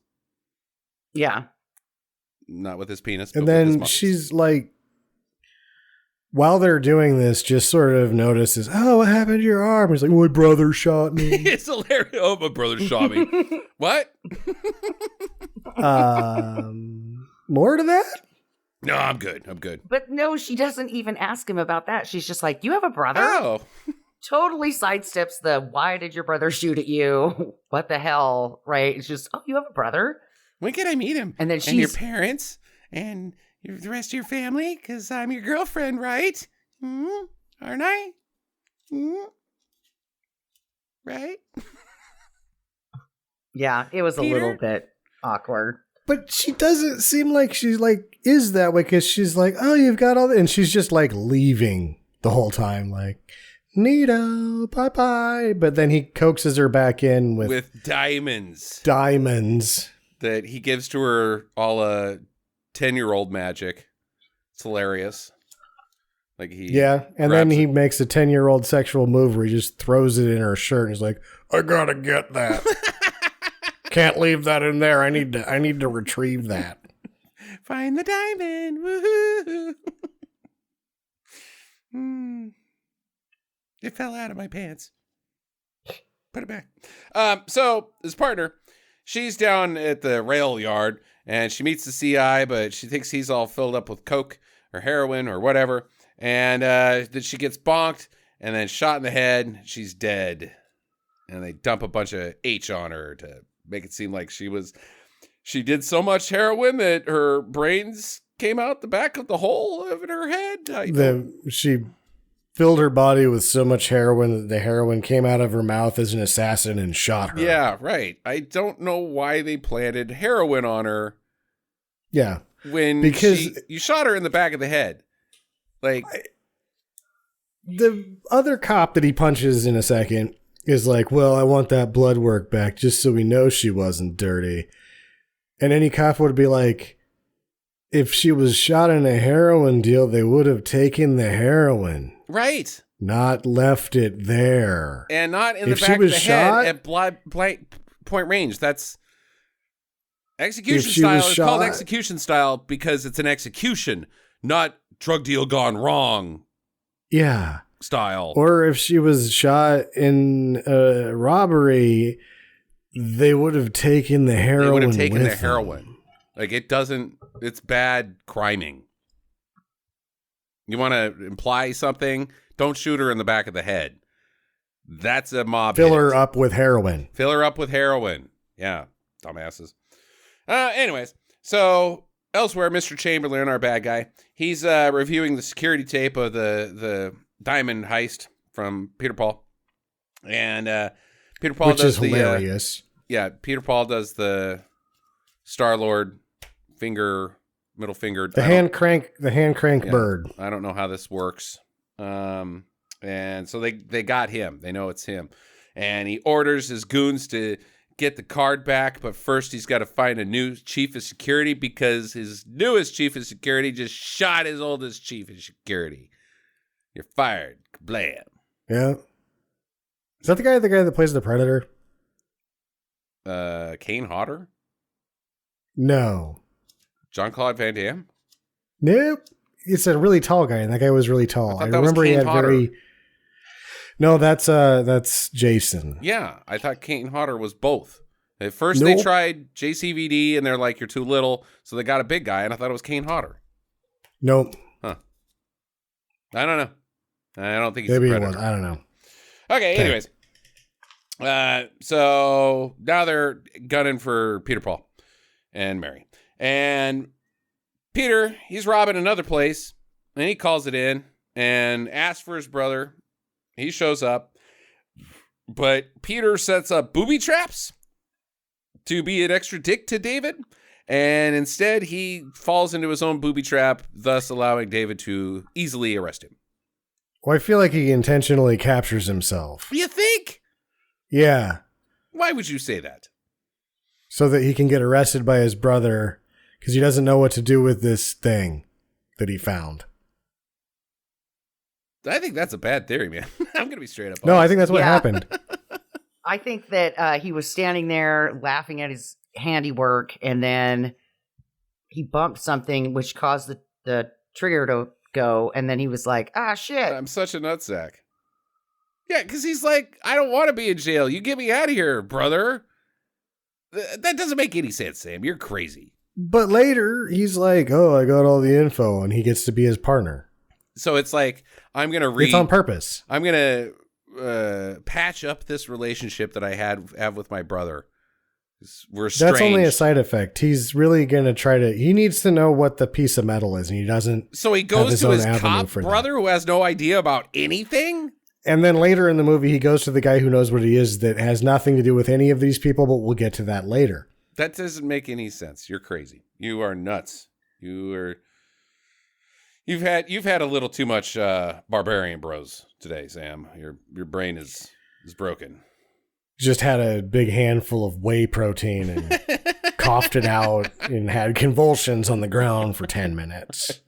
Yeah. Not with his penis. And but with his then muscles. she's like, while they're doing this, just sort of notices, oh, what happened to your arm? He's like, my brother shot me. It's hilarious. Oh, my brother shot me. What? More to that? No, I'm good. I'm good. But no, she doesn't even ask him about that. She's just like, you have a brother? Oh. Totally sidesteps the, why did your brother shoot at you? What the hell? Right? It's just, oh, you have a brother? When can I meet him? And then and your parents? And the rest of your family? Because I'm your girlfriend, right? Aren't I? Right? Yeah, it was Peter? a little bit awkward. But she doesn't seem like she's like, is that way? Because she's like, oh, you've got all that. And she's just like leaving the whole time. Like, neato, bye-bye. But then he coaxes her back in with diamonds. Diamonds. That he gives to her all a 10-year-old magic. It's hilarious. Like yeah, and then he makes a 10-year-old sexual move where he just throws it in her shirt and he's like, I gotta get that. Can't leave that in there. I need to retrieve that. Find the diamond. Woohoo. It fell out of my pants. Put it back. So his partner, she's down at the rail yard and she meets the CI, but she thinks he's all filled up with coke or heroin or whatever. And then she gets bonked and then shot in the head. She's dead. And they dump a bunch of H on her to make it seem like she did so much heroin that her brains came out the back of the hole of her head. She filled her body with so much heroin that the heroin came out of her mouth as an assassin and shot her. Yeah, right. I don't know why they planted heroin on her. Yeah. Because you shot her in the back of the head. Like the other cop that he punches in a second is like, well, I want that blood work back just so we know she wasn't dirty. And any cop would be like, if she was shot in a heroin deal, they would have taken the heroin. Right. Not left it there. And not in the back of the head at point range. That's execution style. It's called execution style because it's an execution, not drug deal gone wrong. Yeah. style. Or if she was shot in a robbery, they would have taken the heroin. They would have taken with the heroin. them. Like, it's bad criming. You want to imply something? Don't shoot her in the back of the head. That's a mob. Fill hit. her up with heroin. Fill her up with heroin. Yeah, dumbasses. Anyways, so elsewhere, Mr. Chamberlain, our bad guy, he's reviewing the security tape of the diamond heist from Peter Paul. And Peter Paul Which does is hilarious. Peter Paul does the Star-Lord middle finger. The hand crank bird. I don't know how this works. And so they got him. They know it's him. And he orders his goons to get the card back, but first he's got to find a new chief of security because his newest chief of security just shot his oldest chief of security. You're fired. Blam. Yeah. Is that the guy that plays the Predator? Kane Hodder? No. Jean-Claude Van Damme? Nope. It's a really tall guy, and that guy was really tall. I remember he had Hodder. No, that's Jason. Yeah, I thought Kane Hodder was both. At first Nope. they tried JCVD, and they're like, you're too little, so they got a big guy, and I thought it was Kane Hodder. Nope. Huh. I don't know. I don't think he's Maybe a it Predator. was. I don't know. Okay, anyways. So now they're gunning for Peter Paul and Mary. And Peter, he's robbing another place, and he calls it in and asks for his brother. He shows up, but Peter sets up booby traps to be an extra dick to David, and instead he falls into his own booby trap, thus allowing David to easily arrest him. Well, I feel like he intentionally captures himself. You think? Yeah. Why would you say that? So that he can get arrested by his brother because he doesn't know what to do with this thing that he found. I think that's a bad theory, man. I'm going to be straight up. No, I honest. think that's what Yeah. happened. I think that he was standing there laughing at his handiwork, and then he bumped something which caused the trigger to go, and then he was like, ah, shit. I'm such a nutsack. Yeah, because he's like, I don't want to be in jail. You get me out of here, brother. That doesn't make any sense, Sam. You're crazy. But later, he's like, oh, I got all the info, and he gets to be his partner. So it's like, I'm going to read. It's on purpose. I'm going to patch up this relationship that I have with my brother. We're estranged. That's only a side effect. He's really going to try to, he needs to know what the piece of metal is, and he doesn't. So he have goes to own his avenue cop for that. brother who has no idea about anything? And then later in the movie, he goes to the guy who knows what he is that has nothing to do with any of these people, but we'll get to that later. That doesn't make any sense. You're crazy. You are nuts. You've had a little too much Barbarian Bros today, Sam. Your brain is broken. Just had a big handful of whey protein and coughed it out and had convulsions on the ground for 10 minutes.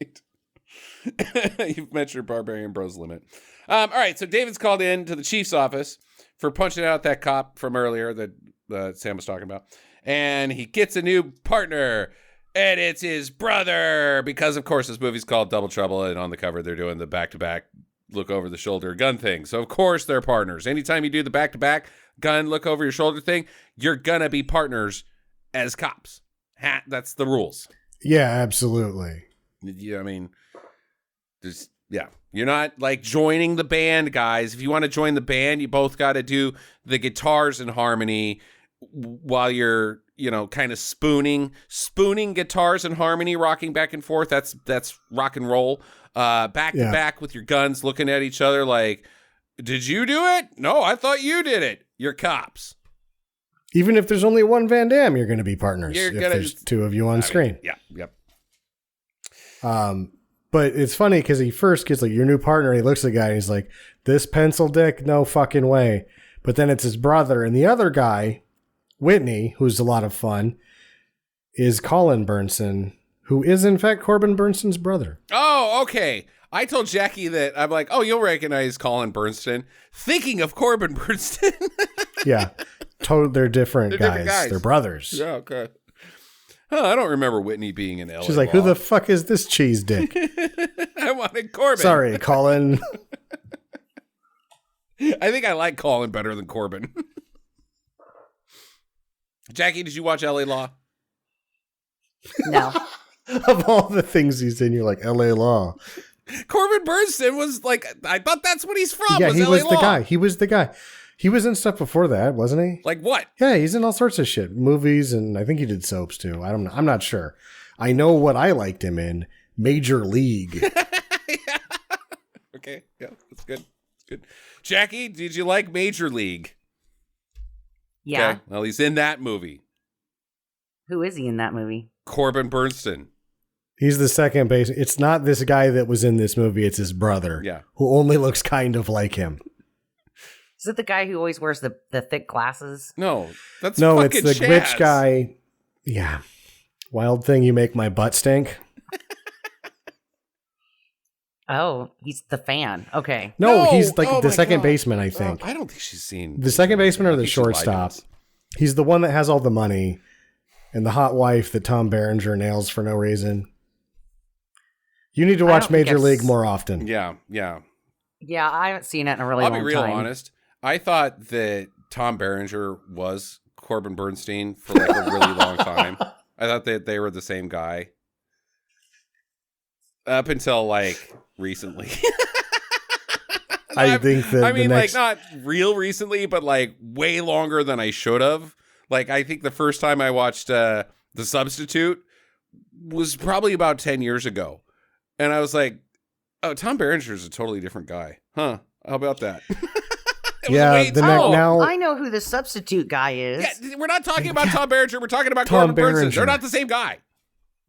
You've met your Barbarian Bros limit. All right, so David's called in to the chief's office for punching out that cop from earlier that Sam was talking about. And he gets a new partner, and it's his brother, because, of course, this movie's called Double Trouble, and on the cover they're doing the back-to-back look-over-the-shoulder gun thing. So, of course, they're partners. Anytime you do the back-to-back gun look-over-your-shoulder thing, you're going to be partners as cops. That's the rules. Yeah, absolutely. Yeah, I mean, you're not like joining the band, guys. If you want to join the band, you both got to do the guitars in harmony while you're, kind of spooning guitars in harmony, rocking back and forth. That's rock and roll. Back to back with your guns, looking at each other like, did you do it? No, I thought you did it. You're cops. Even if there's only one Van Damme, you're going to be partners. If there's two of you on screen. Yep. But it's funny because he first gets like your new partner. And he looks at the guy and he's like, this pencil dick? No fucking way. But then it's his brother. And the other guy, Whitney, who's a lot of fun, is Colin Burnson, who is in fact Corbin Burnson's brother. Oh, okay. I told Jackie that I'm like, oh, you'll recognize Colin Burnson. Thinking of Corbin Burnson. Yeah. They're different guys. They're brothers. Yeah, okay. Oh, I don't remember Whitney being in LA. She's like, who the fuck is this cheese dick? I wanted Corbin. Sorry, Colin. I think I like Colin better than Corbin. Jackie, did you watch L.A. Law? No. Of all the things he's in, you're like, L.A. Law. Corbin Bernsen was like, I thought that's what he's from. Yeah, was he LA was Law. the guy. He was the guy. He was in stuff before that, wasn't he? Like what? Yeah, he's in all sorts of shit. Movies, and I think he did soaps too. I don't know. I'm not sure. I know what I liked him in. Major League. Yeah. Okay, yeah, that's good. That's good. Jackie, did you like Major League? Yeah. Okay. Well, he's in that movie. Who is he in that movie? Corbin Bernsen. He's the second base. It's not this guy that was in this movie. It's his brother. Yeah. Who only looks kind of like him. Is it the guy who always wears the thick glasses? No, that's No, fucking it's the Chaz. rich guy. Yeah. Wild thing, you make my butt stink. Oh, he's the fan. Okay. No, No! he's like Oh the my second God. baseman, I think. I don't think she's seen The second baseman or I the think she lied to shortstop. us. He's the one that has all the money and the hot wife that Tom Berenger nails for no reason. You need to I watch don't think Major I've League more often. Yeah, yeah. Yeah, I haven't seen it in a really I'll long be real time. honest. I thought that Tom Berenger was Corbin Bernstein for like a really long time. I thought that they were the same guy. Up until like recently. I think that I mean, the next... like not real recently, but like way longer than I should have. Like I think the first time I watched The Substitute was probably about 10 years ago. And I was like, oh, Tom Berenger is a totally different guy. Huh. How about that? It was Yeah, way the too- next- Oh, now- I know who the substitute guy is. Yeah, we're not talking about Tom Berenger. We're talking about Tom Corbin Bernsen. Berenger. They're not the same guy.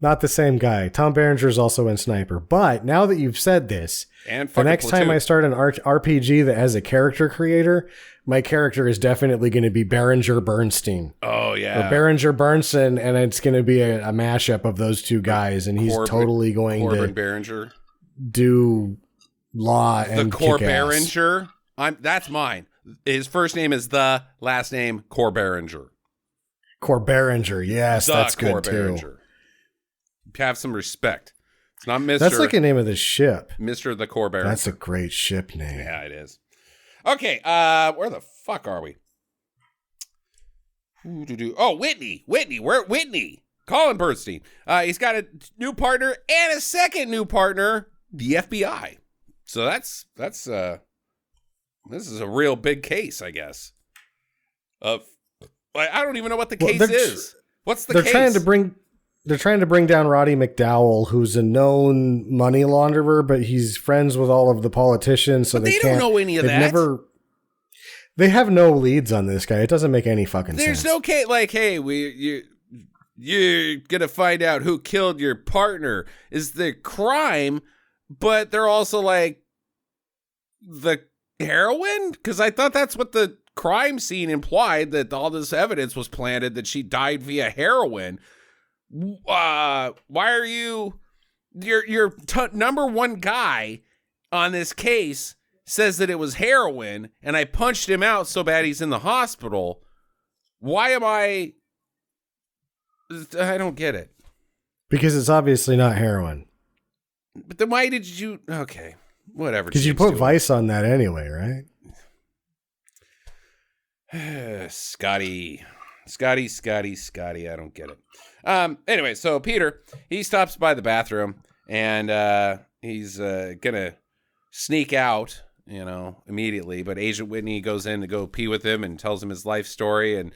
Not the same guy. Tom Berenger is also in Sniper. But now that you've said this, And the fucking next time Platoon. I start an RPG that has a character creator, my character is definitely going to be Berenger Bernstein. Oh, yeah. Or Berenger Bernsen, and it's going to be a mashup of those two guys, and he's Corbin- totally going Corbin to Berenger. do law The and Cor kick ass. Berenger. That's mine. His first name is the last name Cor Berenger. Cor Berenger, yes, The that's Cor good too. Berenger. Have some respect. It's not Mr. That's like the name of the ship. Mr. the Cor Berenger. That's a great ship name. Yeah, it is. Okay, where the fuck are we? Oh, Whitney. We're at Whitney. Colin Bernstein. He's got a new partner and a second new partner, the FBI. So that's this is a real big case, I guess. I don't even know what the Well, case they're is. What's the They're case? trying to bring down Roddy McDowell, who's a known money launderer, but he's friends with all of the politicians, so But they they can't don't know any of they've that. They have no leads on this guy. It doesn't make any fucking There's sense. no case like, hey, you're gonna find out who killed your partner is the crime, but they're also like the heroin? Because I thought that's what the crime scene implied, that all this evidence was planted that she died via heroin. Why are you your number one guy on this case says that it was heroin, and I punched him out so bad he's in the hospital. Why am I don't get it. Because it's obviously not heroin. But then why did you okay, whatever. Because you James put doing. Vice on that anyway, right? Scotty, I don't get it. Anyway, so Peter, he stops by the bathroom and he's gonna sneak out, immediately. But Agent Whitney goes in to go pee with him and tells him his life story, and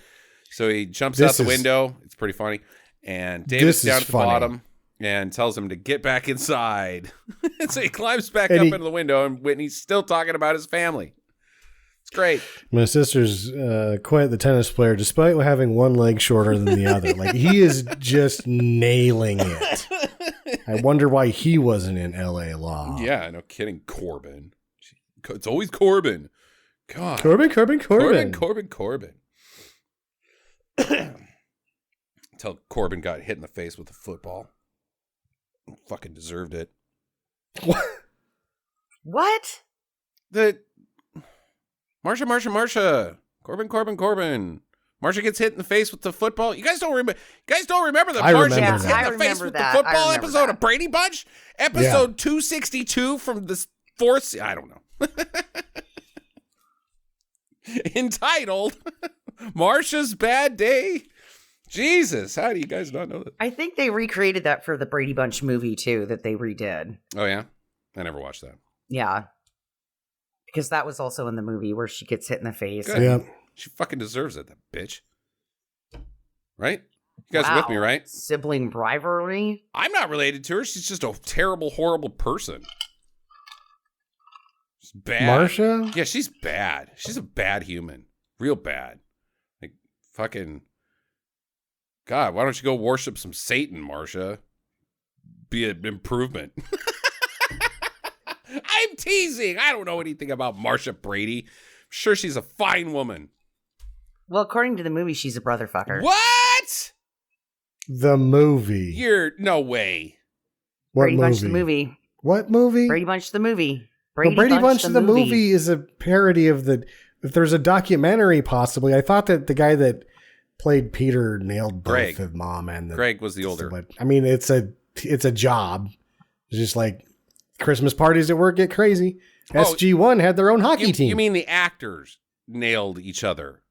so he jumps out the window. It's pretty funny. And David's down at the bottom and tells him to get back inside. So he climbs back up into the window, and Whitney's still talking about his family. It's great. My sister's quite the tennis player, despite having one leg shorter than the other. Like, he is just nailing it. I wonder why he wasn't in L.A. Law. Yeah, no kidding. Corbin. It's always Corbin. God. Corbin. Corbin. Until Corbin got hit in the face with a football. Fucking deserved it. What? Marsha. Corbin. Marsha gets hit in the face with the football. You guys don't remember the I Marsha remember gets that. hit in the face I with remember the that. football I remember episode that. of Brady Bunch? Episode 262 from the fourth. I don't know. entitled Marsha's Bad Day. Jesus, how do you guys not know that? I think they recreated that for the Brady Bunch movie, too, that they redid. Oh, yeah? I never watched that. Yeah. Because that was also in the movie where she gets hit in the face. Good. Yeah. She fucking deserves it, that bitch. Right? You guys are with me, right? Sibling rivalry? I'm not related to her. She's just a terrible, horrible person. She's bad. Marsha? Yeah, she's bad. She's a bad human. Real bad. Like, fucking... God, why don't you go worship some Satan, Marsha? Be an improvement. I'm teasing. I don't know anything about Marsha Brady. I'm sure she's a fine woman. Well, according to the movie, she's a brother fucker. What? The movie. You're no way. What Brady movie? Bunch the movie. What movie? Brady Bunch the movie. Brady Bunch the movie is a parody of the... If there's a documentary, possibly. I thought that the guy that played Peter nailed both Greg. the mom and the... Greg was the older. I mean, it's a job. It's just like Christmas parties at work get crazy. Oh, SG-1 had their own hockey team. You mean the actors nailed each other,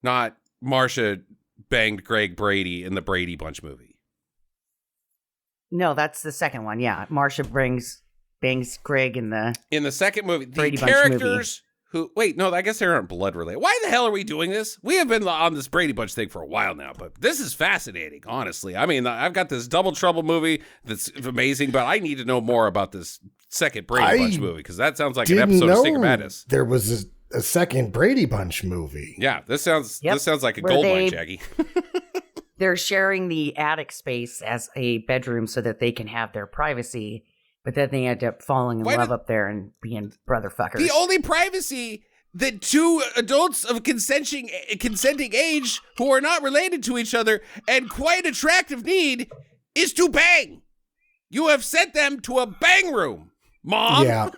not Marsha banged Greg Brady in the Brady Bunch movie? No, that's the second one. Yeah, Marsha bangs Greg in the second movie. The Brady Bunch characters who wait, no, I guess they aren't blood related. Why the hell are we doing this? We have been on this Brady Bunch thing for a while now, but this is fascinating, honestly. I mean, I've got this Double Trouble movie that's amazing, but I need to know more about this second Brady Bunch movie because that sounds like an episode of Stick of Madness. There was a second Brady Bunch movie. Yeah, this sounds like a Where gold they- mine, Jackie. They're sharing the attic space as a bedroom so that they can have their privacy, but then they end up falling in love up there and being brother fuckers. The only privacy that two adults of consenting age who are not related to each other and quite attractive need is to bang. You have sent them to a bang room, Mom. Yeah.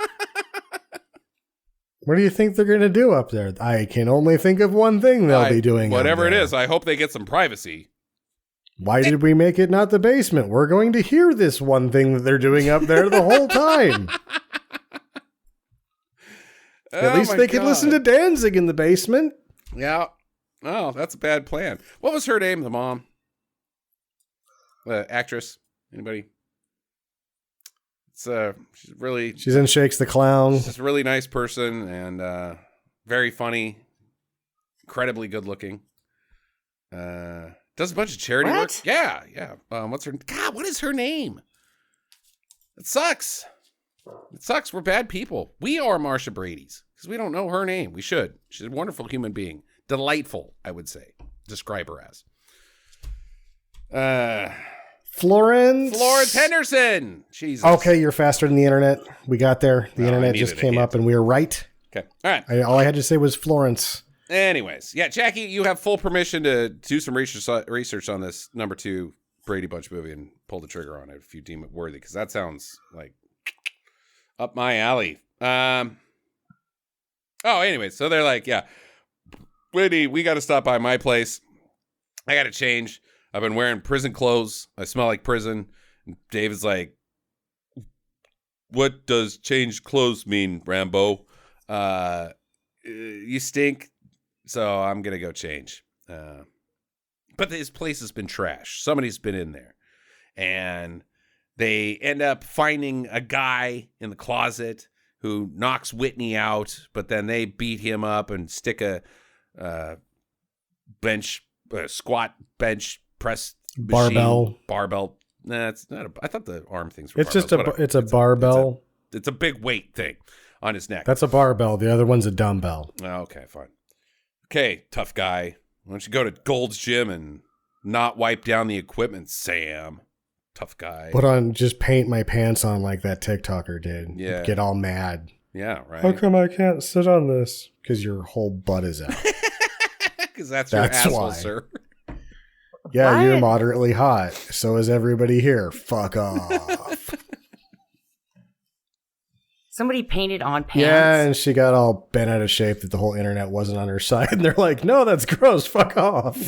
What do you think they're going to do up there? I can only think of one thing they'll be doing. Whatever it is, I hope they get some privacy. Why did we make it not the basement? We're going to hear this one thing that they're doing up there the whole time. At least they could listen to Danzig in the basement. Yeah. Oh, that's a bad plan. What was her name, the mom? The actress? Anybody? She's in Shakes the Clown. She's a really nice person and very funny, incredibly good looking. Does a bunch of charity work. Yeah. What's her? God, what is her name? It sucks. We're bad people. We are Marsha Brady's because we don't know her name. We should. She's a wonderful human being. Delightful, I would say. Describe her as. Florence Henderson. Jesus. Okay, you're faster than the internet. We got there. The internet just came up and we were right. Okay. All right. All I had to say was Florence. Anyways, yeah, Jackie, you have full permission to do some research on this number 2 Brady Bunch movie and pull the trigger on it if you deem it worthy, because that sounds like up my alley. Anyway, so they're like, yeah, Whitney, we got to stop by my place. I got to change. I've been wearing prison clothes. I smell like prison. And David's like, what does change clothes mean, Rambo? You stink. So I'm going to go change. But his place has been trashed. Somebody's been in there. And they end up finding a guy in the closet who knocks Whitney out. But then they beat him up and stick a squat bench press barbell. Barbell. Nah, it's not. I thought the arm things were. It's just it's a barbell. It's a big weight thing on his neck. That's a barbell. The other one's a dumbbell. Okay, fine. Okay, tough guy. Why don't you go to Gold's Gym and not wipe down the equipment, Sam? Tough guy. Just paint my pants on like that TikToker did. Yeah. Get all mad. Yeah, right. How come I can't sit on this? Because your whole butt is out. Because that's your asshole, why. sir. Yeah, What? you're moderately hot. So is everybody here. Fuck off. Somebody painted on pants. Yeah, and she got all bent out of shape that the whole internet wasn't on her side. And they're like, no, that's gross. Fuck off.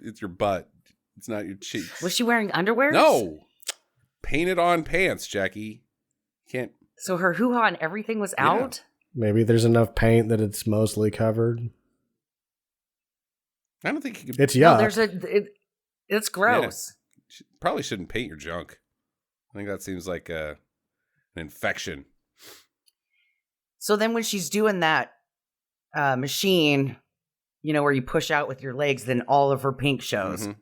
It's your butt. It's not your cheeks. Was she wearing underwear? No. Painted on pants, Jackie. Can't. So her hoo-ha and everything was out? Maybe there's enough paint that it's mostly covered. I don't think you could. It's No, yuck. it's gross. Probably shouldn't paint your junk. I think that seems like an infection. So then when she's doing that machine, where you push out with your legs, then all of her pink shows. Mm-hmm.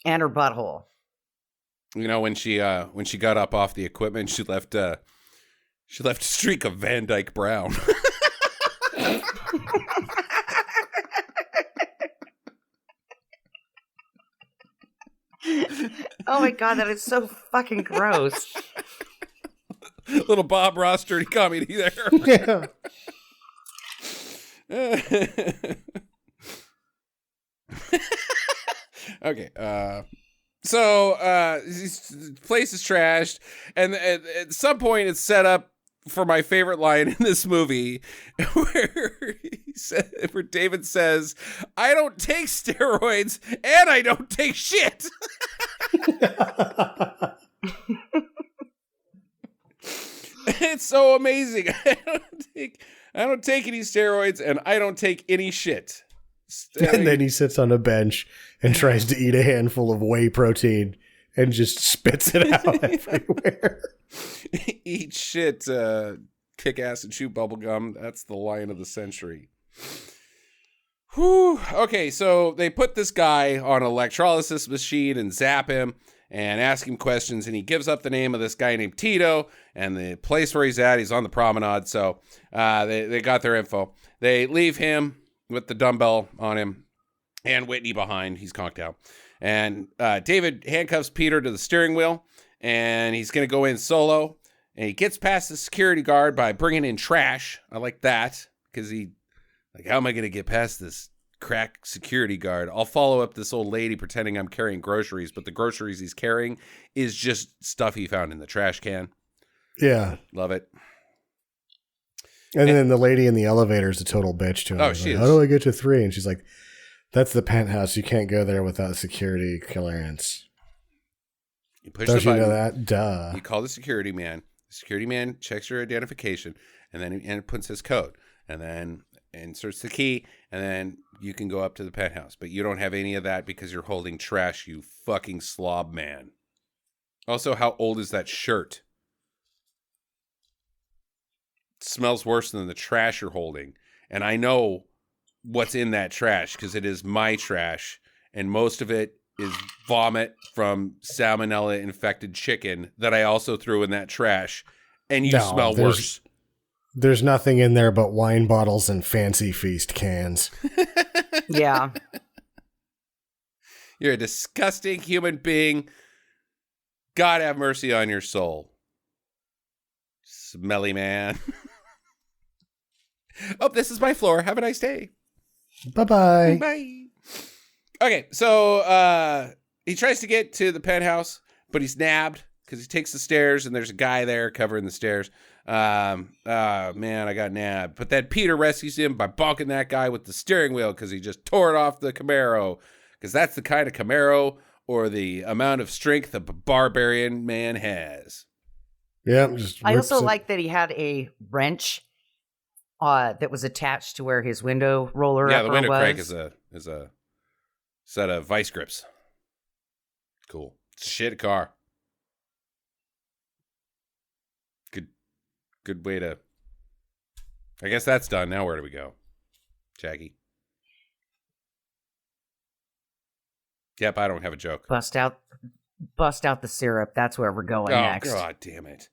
And her butthole. When she got up off the equipment, she left a streak of Van Dyke Brown. Oh my god, that is so fucking gross. Little Bob Ross dirty comedy there. Yeah. Okay. So this place is trashed, and at some point it's set up for my favorite line in this movie, where David says, "I don't take steroids, and I don't take shit." It's so amazing. I don't take any steroids, and I don't take any shit. And then he sits on a bench and tries to eat a handful of whey protein and just spits it out everywhere. Eat shit, kick ass and chew bubblegum. That's the line of the century. Whew. Okay, so they put this guy on an electrolysis machine and zap him and ask him questions, and he gives up the name of this guy named Tito and the place where he's at. He's on the promenade, so they got their info. They leave him with the dumbbell on him and Whitney behind. He's conked out. And David handcuffs Peter to the steering wheel, and he's going to go in solo. And he gets past the security guard by bringing in trash. I like that, because how am I going to get past this crack security guard? I'll follow up this old lady pretending I'm carrying groceries, but the groceries he's carrying is just stuff he found in the trash can. Yeah. Love it. And then the lady in the elevator is a total bitch to him. Oh, she is. How do I get to 3? And she's like, that's the penthouse. You can't go there without security clearance. You push Don't the you button. know that? Duh. You call the security man. The security man checks your identification, and then he puts his code, and then inserts the key, and then you can go up to the penthouse. But you don't have any of that because you're holding trash, you fucking slob man. Also, how old is that shirt? It smells worse than the trash you're holding. And I know what's in that trash because it is my trash, and most of it is vomit from salmonella infected chicken that I also threw in that trash, and you smell worse. There's nothing in there but wine bottles and Fancy Feast cans. Yeah. You're a disgusting human being. God have mercy on your soul. Smelly man. Oh, this is my floor. Have a nice day. Bye-bye. Bye. Okay, so he tries to get to the penthouse, but he's nabbed because he takes the stairs and there's a guy there covering the stairs. Man, I got nabbed. But then Peter rescues him by bonking that guy with the steering wheel because he just tore it off the Camaro. Because that's the kind of Camaro or the amount of strength a barbarian man has. Yeah. I also like that he had a wrench that was attached to where his window roller Yeah, the window was. crank is a set of vice grips. Cool. Shit car. Good way to... I guess that's done. Now where do we go? Jackie? Yep, I don't have a joke. Bust out the syrup. That's where we're going next. Oh, God damn it.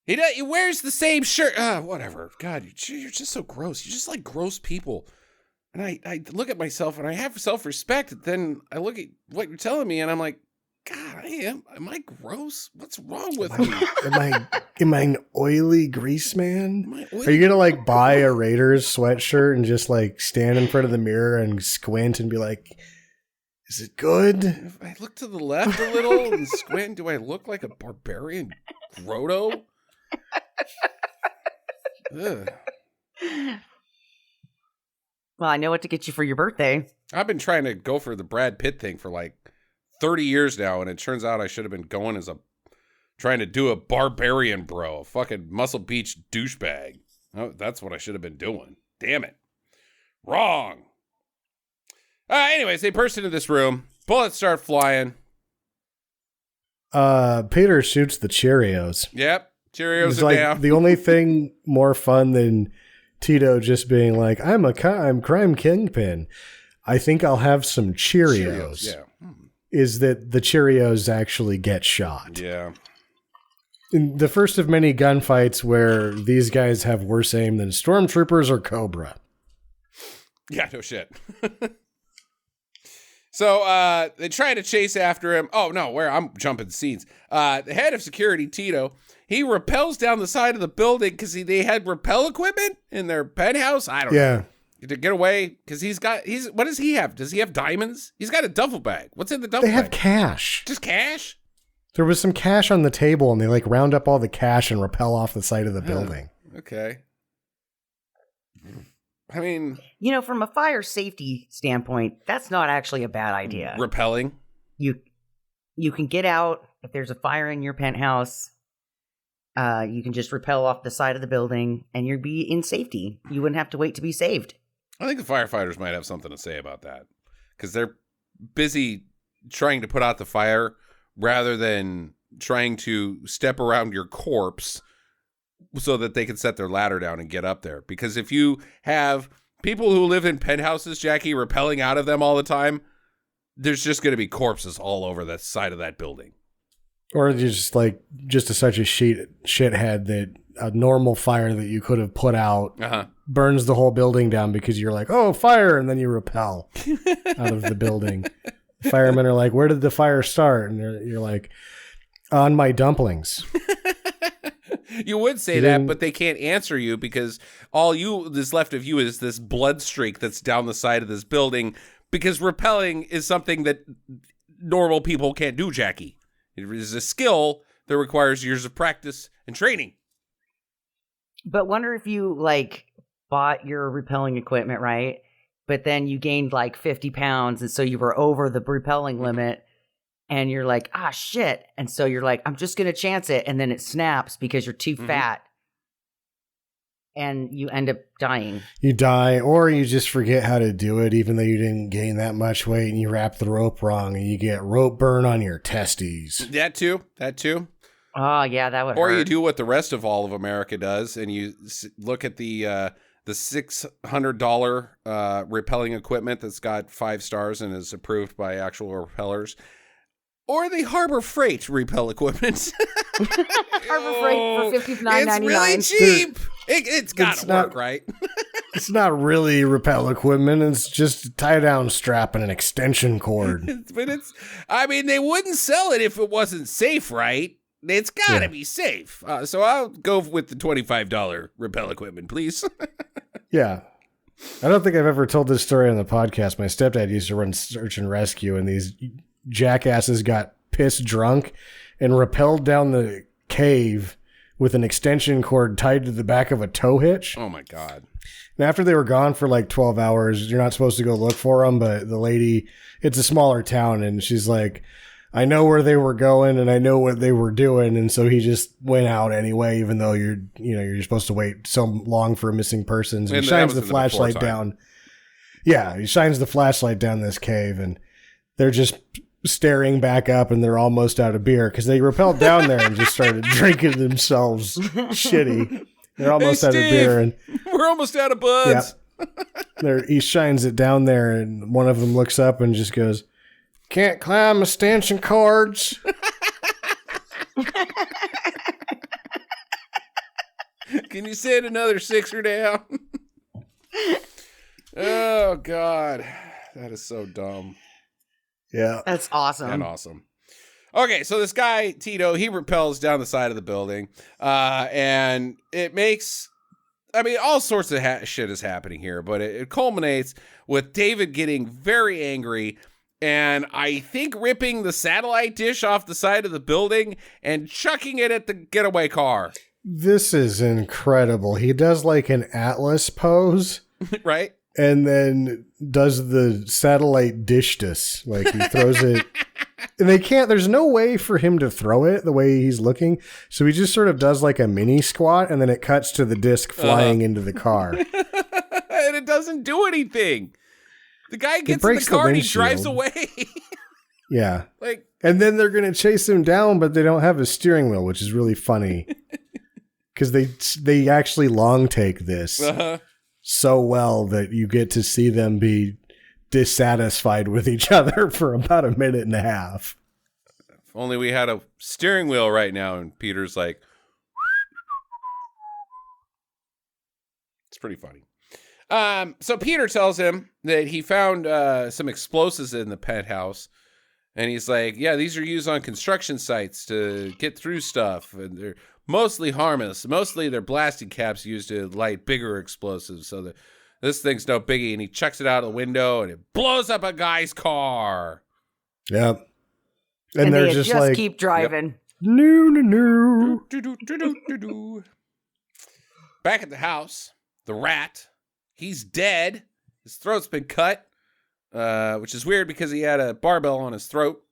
He wears the same shirt. Whatever. God, you're just so gross. You're just like gross people. And I look at myself and I have self-respect. And then I look at what you're telling me and I'm like, God, am I gross? What's wrong with me? Am I an oily grease man? Are you going to like buy a Raiders sweatshirt and just like stand in front of the mirror and squint and be like, is it good? If I look to the left a little and squint, do I look like a barbarian grotto? Ugh. Well, I know what to get you for your birthday. I've been trying to go for the Brad Pitt thing for like 30 years now, and it turns out I should have been going as trying to do a barbarian bro, a fucking Muscle Beach douchebag. Oh, that's what I should have been doing. Damn it. Wrong. Anyways, they burst into this room. Bullets start flying. Peter shoots the Cheerios. Yep. Cheerios It's are like down. the only thing more fun than Tito just being like, I'm crime kingpin. I think I'll have some Cheerios. Yeah. Is that the Cheerios actually get shot. Yeah. In the first of many gunfights where these guys have worse aim than stormtroopers or Cobra. Yeah, no shit. So they try to chase after him. Oh, no, I'm jumping scenes. The head of security, Tito, he rappels down the side of the building because they had rappel equipment in their penthouse. I don't know. To get away, because what does he have? Does he have diamonds? He's got a duffel bag. What's in the duffel bag? They have cash. Just cash? There was some cash on the table, and they like round up all the cash and rappel off the side of the building. Okay. I mean, from a fire safety standpoint, that's not actually a bad idea. Rappelling? You can get out if there's a fire in your penthouse. You can just rappel off the side of the building, and you'd be in safety. You wouldn't have to wait to be saved. I think the firefighters might have something to say about that, because they're busy trying to put out the fire rather than trying to step around your corpse so that they can set their ladder down and get up there. Because if you have people who live in penthouses, Jackie, rappelling out of them all the time, there's just going to be corpses all over the side of that building. Or just such a shithead that a normal fire that you could have put out burns the whole building down because you're like, oh, fire, and then you rappel out of the building. Firemen are like, where did the fire start? And you're like, on my dumplings. You would say that, but they can't answer you because all that's left of you is this blood streak that's down the side of this building, because rappelling is something that normal people can't do, Jackie. It is a skill that requires years of practice and training. But wonder if you bought your repelling equipment, right? But then you gained 50 pounds, and so you were over the repelling limit, and you're like, ah, shit. And so you're like, I'm just going to chance it, and then it snaps because you're too fat, and you end up dying. You die, or you just forget how to do it, even though you didn't gain that much weight, and you wrap the rope wrong, and you get rope burn on your testes. That too. Oh, yeah, that would hurt. Or you do what the rest of all of America does, and you look at the $600 repelling equipment that's got 5 stars and is approved by actual repellers. Or the Harbor Freight repel equipment. Harbor Freight for $59.99. It's really cheap. It's got to work, right? It's not really repel equipment. It's just a tie-down strap and an extension cord. But they wouldn't sell it if it wasn't safe, right? It's got to be safe. So I'll go with the $25 repel equipment, please. Yeah. I don't think I've ever told this story on the podcast. My stepdad used to run search and rescue, and these jackasses got pissed drunk and rappelled down the cave with an extension cord tied to the back of a tow hitch. Oh, my God. And after they were gone for 12 hours, you're not supposed to go look for them, but the lady, it's a smaller town, and she's like, I know where they were going and I know what they were doing. And so he just went out anyway, even though you're supposed to wait so long for missing persons. And he shines the flashlight down. Yeah. He shines the flashlight down this cave, and they're just staring back up, and they're almost out of beer because they rappelled down there and just started drinking themselves shitty. They're almost out of beer, and we're almost out of buds. Yeah. He shines it down there, and one of them looks up and just goes, can't climb extension cords. Can you send another sixer down? Oh, God. That is so dumb. Yeah. That's awesome. And awesome. Okay, so this guy, Tito, he rappels down the side of the building. And it makes... all sorts of shit is happening here, but it culminates with David getting very angry and I think ripping the satellite dish off the side of the building and chucking it at the getaway car. This is incredible. He does an Atlas pose. Right? And then does the satellite dishdus. He throws it. And there's no way for him to throw it the way he's looking. So he just sort of does a mini squat, and then it cuts to the disc flying into the car. And it doesn't do anything. The guy gets in the car and he drives away. Yeah. Like, and then they're going to chase him down, but they don't have a steering wheel, which is really funny. Because they actually long take this so well that you get to see them be dissatisfied with each other for about a minute and a half. If only we had a steering wheel right now. And Peter's like, it's pretty funny. So Peter tells him that he found some explosives in the penthouse. And he's like, yeah, these are used on construction sites to get through stuff. And they're mostly harmless. Mostly they're blasting caps used to light bigger explosives. So this thing's no biggie. And he chucks it out of the window and it blows up a guy's car. Yep. And they're just like, keep driving. Yep. No. Back at the house, the rat, he's dead. His throat's been cut. Which is weird because he had a barbell on his throat.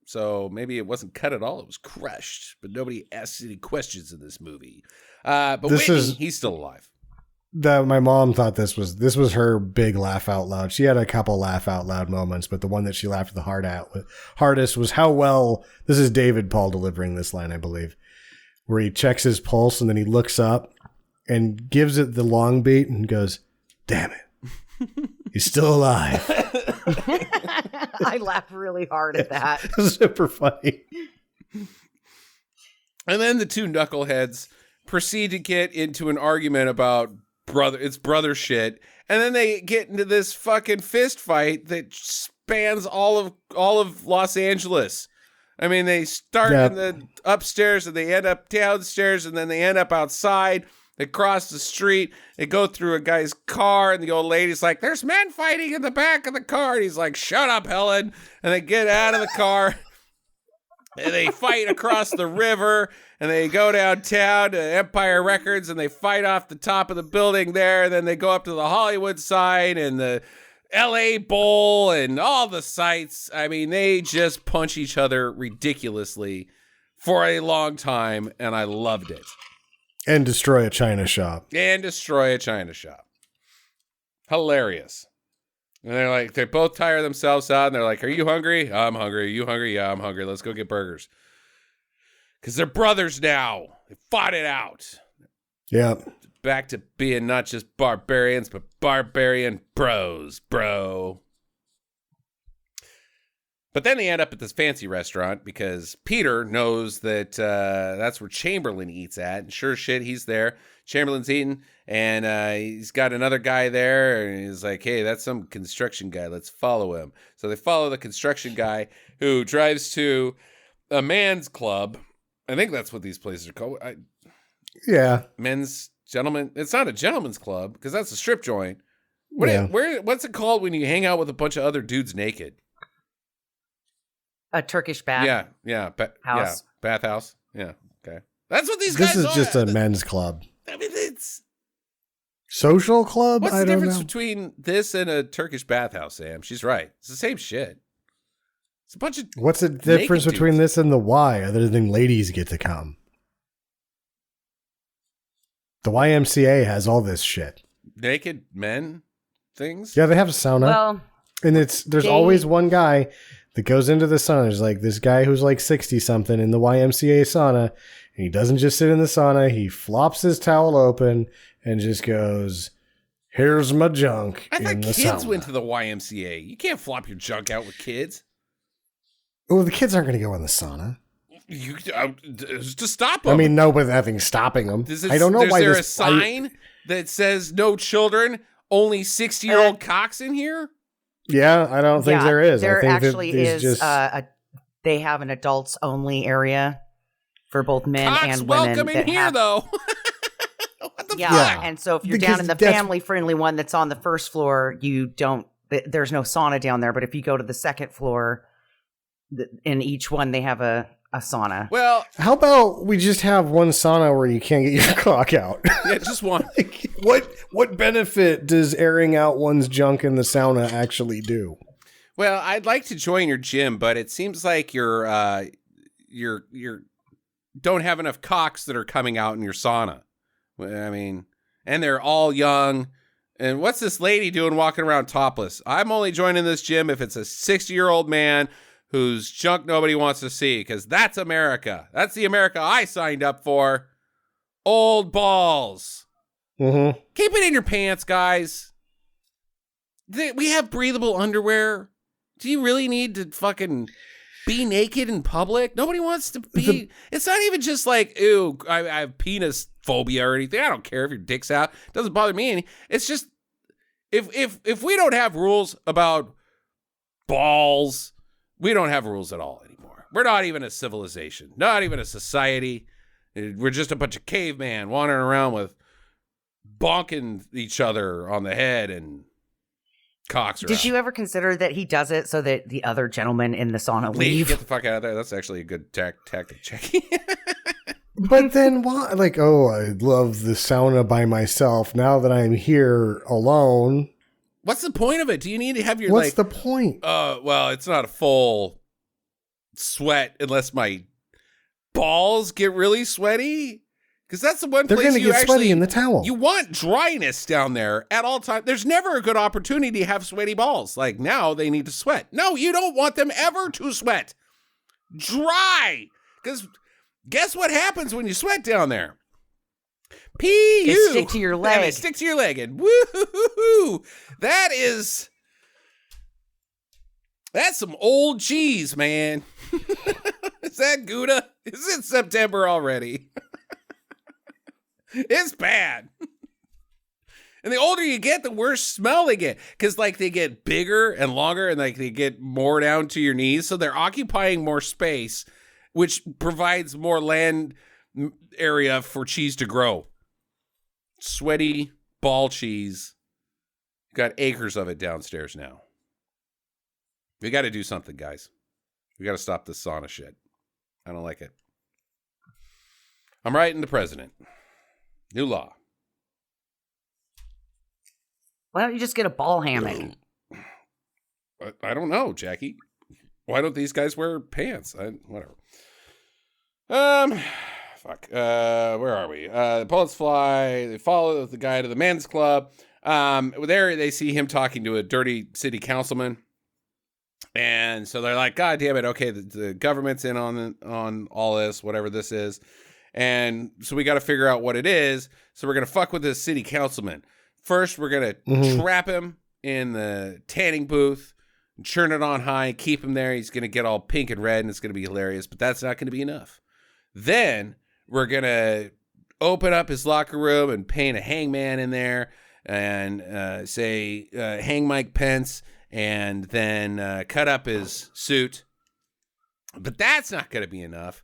So maybe it wasn't cut at all. It was crushed. But nobody asks any questions in this movie. But he's still alive. My mom thought this was her big laugh out loud. She had a couple laugh out loud moments, but the one that she laughed the hardest was how well, this is David Paul delivering this line, I believe, where he checks his pulse and then he looks up and gives it the long beat and goes, damn it. He's still alive. I laugh really hard at that. Super funny. And then the two knuckleheads proceed to get into an argument about brother shit. And then they get into this fucking fist fight that spans all of Los Angeles. I mean, they start in the upstairs and they end up downstairs and then they end up outside. They cross the street. They go through a guy's car, and the old lady's like, there's men fighting in the back of the car. And he's like, shut up, Helen. And they get out of the car, and they fight across the river, and they go downtown to Empire Records, and they fight off the top of the building there. And then they go up to the Hollywood sign and the L.A. Bowl and all the sites. I mean, they just punch each other ridiculously for a long time, and I loved it. And destroy a China shop. Hilarious. And they're like, they both tire themselves out and they're like, are you hungry? I'm hungry. Are you hungry? Yeah, I'm hungry. Let's go get burgers. Because they're brothers now. They fought it out. Yeah. Back to being not just barbarians, but barbarian bros, bro. But then they end up at this fancy restaurant because Peter knows that that's where Chamberlain eats at. And sure shit, he's there. Chamberlain's eating, and he's got another guy there. And he's like, hey, that's some construction guy. Let's follow him. So they follow the construction guy who drives to a man's club. I think that's what these places are called. Gentlemen. It's not a gentleman's club because that's a strip joint. What's it called when you hang out with a bunch of other dudes naked? A Turkish bath. Yeah. House. Bathhouse. Yeah. Okay. That's what these guys are. This is just a men's club. I mean, it's social club. What's the difference between this and a Turkish bathhouse, Sam? She's right. It's the same shit. It's a bunch of. What's the difference between this and the Y other than ladies get to come? The YMCA has all this shit. Naked men things? Yeah, they have a sauna. Well, and there's always one guy that goes into the sauna. There's like this guy who's like 60 something in the YMCA sauna, and he doesn't just sit in the sauna. He flops his towel open and just goes, here's my junk. I thought kids went to the YMCA. You can't flop your junk out with kids. Well, the kids aren't going to go in the sauna. To stop them. I mean, no, but nothing's stopping them. I don't know why. Is there a sign that says no children, only 60-year-old cocks in here? Yeah, I don't think there is. There I think actually is. They have an adults only area for both men and women. Welcome in here, though. What the fuck? And so if you're down in the family-friendly one that's on the first floor, there's no sauna down there. But if you go to the second floor, in each one they have a sauna. Well, how about we just have one sauna where you can't get your cock out? Yeah, just one. What benefit does airing out one's junk in the sauna actually do? Well, I'd like to join your gym, but it seems like you're don't have enough cocks that are coming out in your sauna. I mean, and they're all young. And what's this lady doing walking around topless? I'm only joining this gym if it's a 60-year-old man whose junk nobody wants to see, because that's America. That's the America I signed up for. Old balls. Mm-hmm. Keep it in your pants, guys. We have breathable underwear. Do you really need to fucking be naked in public? Nobody wants to be. It's not even just like, ew, I have penis phobia or anything. I don't care if your dick's out. It doesn't bother me any. It's just, if we don't have rules about balls, we don't have rules at all anymore. We're not even a civilization, not even a society. We're just a bunch of cavemen wandering around with bonking each other on the head and cocks around. Did you ever consider that he does it so that the other gentlemen in the sauna leave? Get the fuck out of there. That's actually a good tactic checking. But then why? Like, oh, I love the sauna by myself. Now that I'm here alone. What's the point of it? Do you need to have your What's the point? Well, it's not a full sweat unless my balls get really sweaty. Because that's the one They're place gonna you get actually sweaty in the towel. You want dryness down there at all times. There's never a good opportunity to have sweaty balls. Like now they need to sweat. No, you don't want them ever to sweat. Dry. Because guess what happens when you sweat down there? Pee you. They stick to your leg. And they stick to your leg. And woo-hoo-hoo-hoo. That's some old cheese, man. Is that Gouda? Is it September already? It's bad. And the older you get, the worse smell they get. Because, like, they get bigger and longer and, like, they get more down to your knees. So they're occupying more space, which provides more land area for cheese to grow. Sweaty ball cheese. Got acres of it downstairs now. We got to do something, guys. We got to stop this sauna shit. I don't like it. I'm writing the president. New law. Why don't you just get a ball hammock? I don't know, Jackie. Why don't these guys wear pants? Whatever. Fuck. Where are we? The bullets fly. They follow the guy to the men's club. There they see him talking to a dirty city councilman. And so they're like, God damn it. Okay, the government's in on all this, whatever this is. And so we got to figure out what it is. So we're going to fuck with this city councilman. First, we're going to trap him in the tanning booth, and churn it on high, keep him there. He's going to get all pink and red, and it's going to be hilarious. But that's not going to be enough. Then we're going to open up his locker room and paint a hangman in there and say, hang Mike Pence, and then cut up his suit. But that's not going to be enough.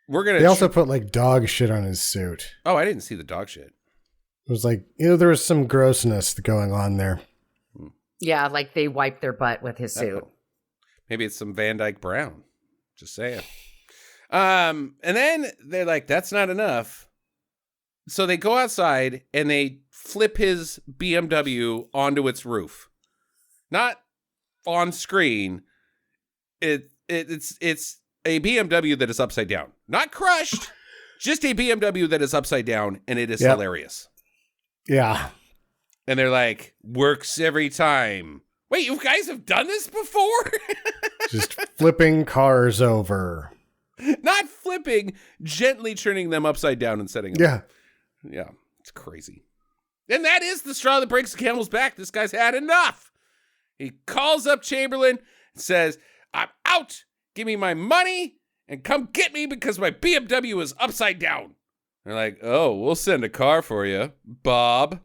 We're gonna. They also put like dog shit on his suit. Oh, I didn't see the dog shit. It was like, there was some grossness going on there. Yeah, like they wiped their butt with his suit. Maybe it's some Van Dyke Brown. Just saying. And then they're like, that's not enough. So they go outside and they flip his BMW onto its roof. Not on screen. It's a BMW that is upside down. Not crushed. Just a BMW that is upside down, and it is hilarious. Yeah. And they're like, works every time. Wait, you guys have done this before? Just flipping cars over. Not flipping, gently turning them upside down and setting them up. Yeah, it's crazy. And that is the straw that breaks the camel's back. This guy's had enough. He calls up Chamberlain and says, I'm out. Give me my money and come get me because my BMW is upside down. They're like, oh, we'll send a car for you, Bob.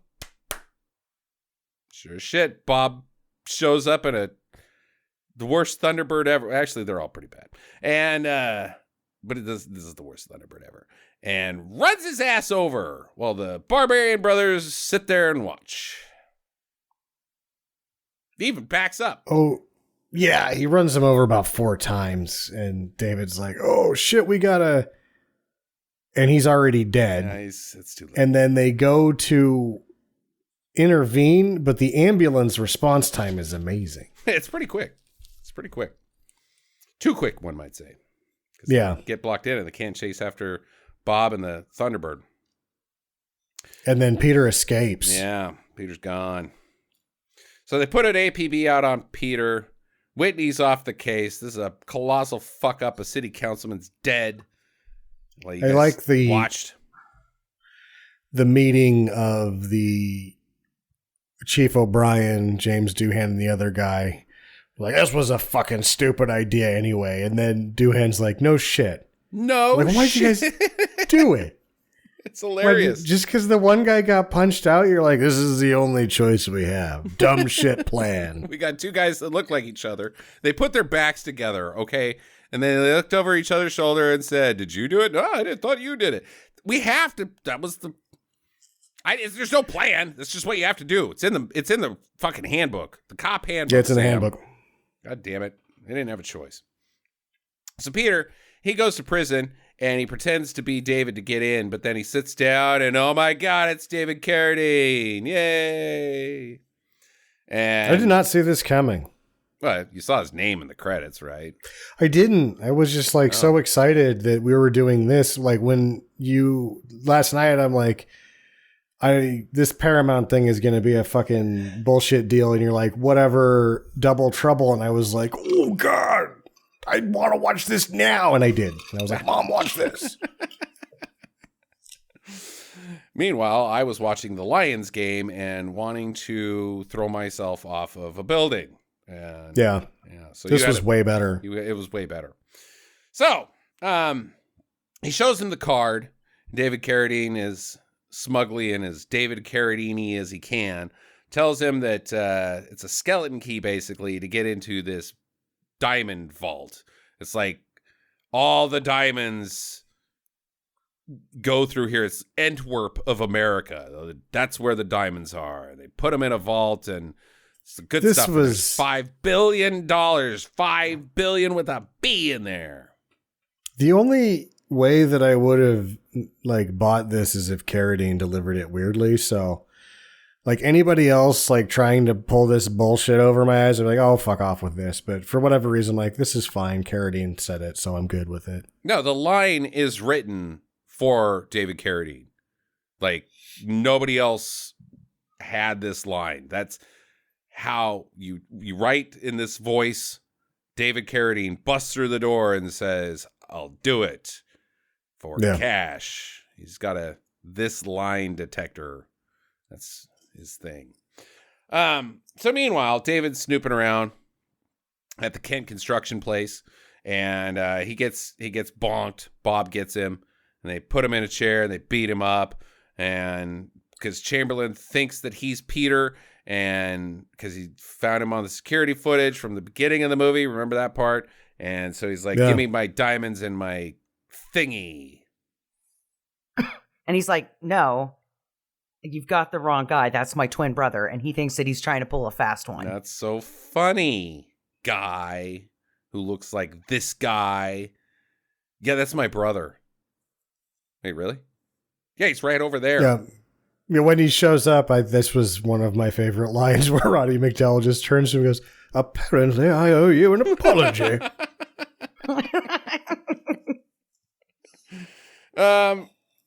Sure shit. Bob shows up in the worst Thunderbird ever. Actually, they're all pretty bad. And, but this is the worst Thunderbird ever. And runs his ass over while the Barbarian brothers sit there and watch. He even backs up. Oh, yeah. He runs him over about 4 times. And David's like, oh, shit, we gotta. And he's already dead. Nice. It's too late. And then they go to intervene, but the ambulance response time is amazing. It's pretty quick. Too quick, one might say. Yeah. They get blocked in and they can't chase after Bob and the Thunderbird. And then Peter escapes. Yeah, Peter's gone. So they put an APB out on Peter. Whitney's off the case. This is a colossal fuck up. A city councilman's dead. Well, I like the watched the meeting of the Chief O'Brien, James Doohan, and the other guy. Like, this was a fucking stupid idea anyway. And then Doohan's like, no shit. No, like, why'd you guys do it? It's hilarious. Like, just because the one guy got punched out, you're like, this is the only choice we have. Dumb shit plan. We got two guys that look like each other. They put their backs together, okay? And then they looked over each other's shoulder and said, did you do it? No, I didn't. Thought you did it. We have to. That was the. There's no plan. That's just what you have to do. It's in the fucking handbook. The cop handbook. Yeah, it's in the handbook. God damn it. They didn't have a choice. So Peter, he goes to prison. And he pretends to be David to get in, but then he sits down and, oh my God, it's David Carradine. Yay. And I did not see this coming. Well, you saw his name in the credits, right? I didn't. I was just like so excited that we were doing this. Like when last night, I'm like, this Paramount thing is going to be a fucking bullshit deal. And you're like, whatever, Double Trouble. And I was like, oh God. I want to watch this now. And I did. And I was like, Mom, watch this. Meanwhile, I was watching the Lions game and wanting to throw myself off of a building. And yeah. So this was way better. It was way better. So he shows him the card. David Carradine is smugly and as David Carradine as he can. Tells him that it's a skeleton key, basically, to get into this diamond vault. It's like all the diamonds go through here. It's Antwerp of America. That's where the diamonds are. They put them in a vault, and it's the good stuff. There's $5 billion. $5 billion with a B in there. The only way that I would have bought this is if Carradine delivered it weirdly. So like anybody else, like trying to pull this bullshit over my eyes, I'm like, oh, fuck off with this. But for whatever reason, like, this is fine. Carradine said it, so I'm good with it. No, the line is written for David Carradine. Like, nobody else had this line. That's how you write in this voice. David Carradine busts through the door and says, I'll do it for cash. He's got this line detector. That's his thing. So meanwhile, David's snooping around at the Kent construction place, and he gets bonked. Bob gets him, and they put him in a chair and they beat him up, and because Chamberlain thinks that he's Peter, and because he found him on the security footage from the beginning of the movie. Remember that part? And so he's like, give me my diamonds and my thingy. And he's like, no. You've got the wrong guy. That's my twin brother. And he thinks that he's trying to pull a fast one. That's so funny. Guy who looks like this guy. Yeah, that's my brother. Wait, really? Yeah, he's right over there. Yeah. When he shows up, this was one of my favorite lines where Roddy McDowell just turns to him and goes, apparently I owe you an apology.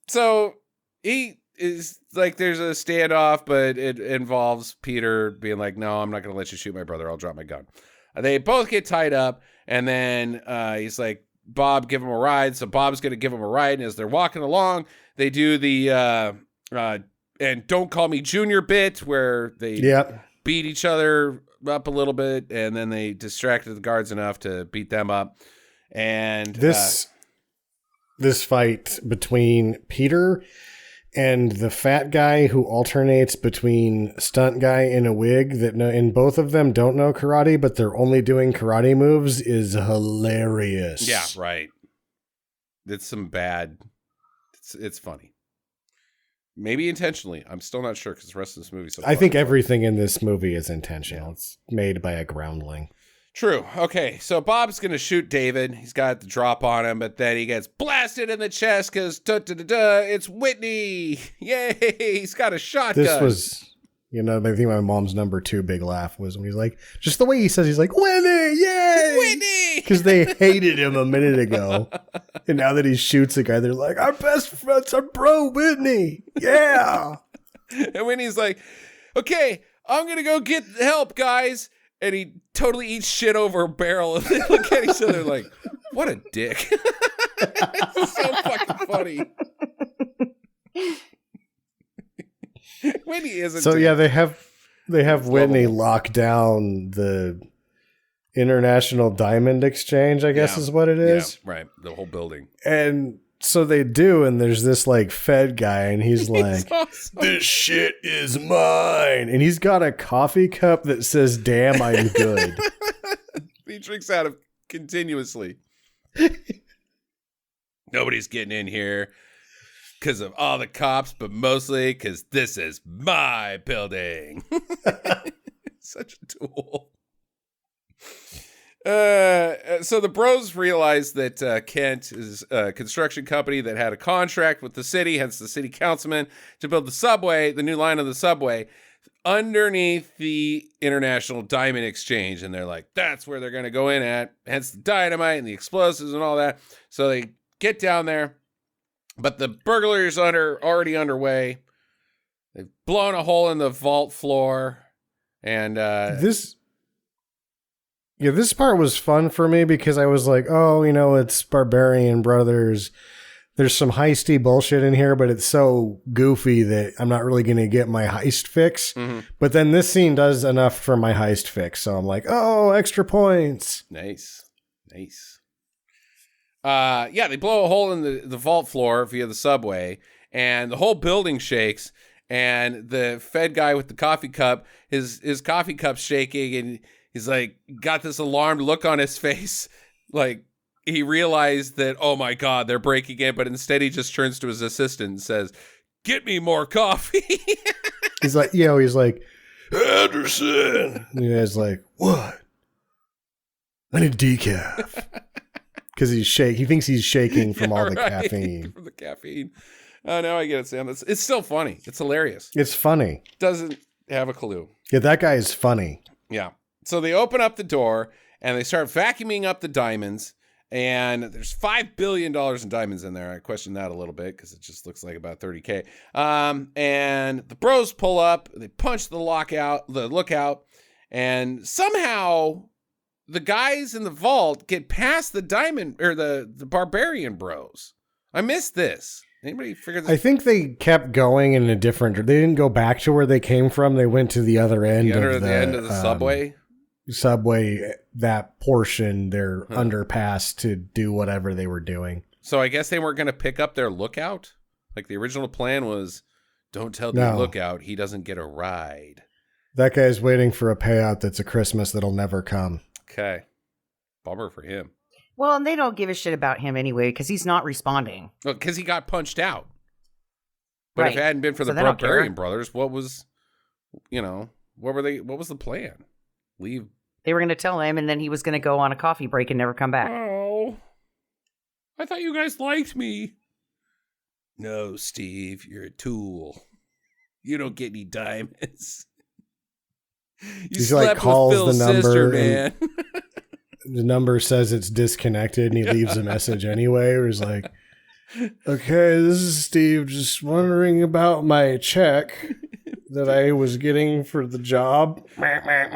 So he is like, there's a standoff, but it involves Peter being like, no, I'm not going to let you shoot my brother. I'll drop my gun. They both get tied up, and then he's like, Bob, give him a ride. So Bob's going to give him a ride, and as they're walking along, they do the and don't call me Junior bit, where they beat each other up a little bit, and then they distracted the guards enough to beat them up. And this fight between Peter and the fat guy who alternates between stunt guy in a wig and both of them don't know karate, but they're only doing karate moves is hilarious. Yeah, right. It's some bad. It's funny. Maybe intentionally. I'm still not sure because the rest of this movie. I think everything in this movie is intentional. Yeah. It's made by a groundling. True. Okay, so Bob's going to shoot David. He's got the drop on him, but then he gets blasted in the chest because it's Whitney. Yay, he's got a shotgun. This was, I think my mom's number 2 big laugh was when he's like, just the way he says, he's like, Whitney, yay! Whitney! Because they hated him a minute ago. And now that he shoots a guy, they're like, our best friends are bro Whitney. Yeah. And Whitney's like, okay, I'm going to go get help, guys. And he totally eats shit over a barrel. And they look at each other like, what a dick. It's so fucking funny. Whitney is a So dick. yeah, they have Whitney lock down the International Diamond Exchange, I guess is what it is. Yeah, right. The whole building. And so they do, and there's this like Fed guy, and he's like, awesome. this shit is mine. And he's got a coffee cup that says, damn, I'm good. He drinks out of continuously. Nobody's getting in here because of all the cops, but mostly because this is my building. Such a tool. So the bros realize that Kent is a construction company that had a contract with the city, hence the city councilman, to build the subway, the new line of the subway, underneath the International Diamond Exchange. And they're like, that's where they're going to go in at, hence the dynamite and the explosives and all that. So they get down there, but the burglars are already underway. They've blown a hole in the vault floor. And This part was fun for me because I was like, oh, it's Barbarian Brothers. There's some heisty bullshit in here, but it's so goofy that I'm not really going to get my heist fix. Mm-hmm. But then this scene does enough for my heist fix. So I'm like, oh, extra points. Nice. Yeah, they blow a hole in the vault floor via the subway, and the whole building shakes. And the Fed guy with the coffee cup, his coffee cup's shaking, and he's like, got this alarmed look on his face. Like, he realized that, oh my God, they're breaking in. But instead, he just turns to his assistant and says, get me more coffee. He's like, Anderson. And the guy's like, what? I need decaf. Because he thinks he's shaking from all the caffeine. From the caffeine. Oh, now I get it, Sam. It's still funny. It's hilarious. It's funny. Doesn't have a clue. Yeah, that guy is funny. Yeah. So they open up the door and they start vacuuming up the diamonds. And there's $5 billion in diamonds in there. I question that a little bit because it just looks like about $30K. And the bros pull up. They punch the lookout. And somehow the guys in the vault get past the diamond or the Barbarian Bros. I missed this. Anybody figure this? I think they kept going in a different. They didn't go back to where they came from. They went to the other end. The end of the subway. Subway, that portion, their underpass to do whatever they were doing. So I guess they weren't going to pick up their lookout. Like the original plan was, don't tell the lookout he doesn't get a ride. That guy's waiting for a payout that's a Christmas that'll never come. Okay, bummer for him. Well, and they don't give a shit about him anyway because he's not responding. Well, because he got punched out. But right. If it hadn't been for the Barbarian Brothers, what was the plan? Leave. They were going to tell him, and then he was going to go on a coffee break and never come back. Oh, I thought you guys liked me. No, Steve, you're a tool. You don't get any diamonds. You slept calls with Phil's the number, sister, man. The number says it's disconnected, and he leaves a message anyway. Where he's like, "Okay, this is Steve. Just wondering about my check that I was getting for the job." Haven't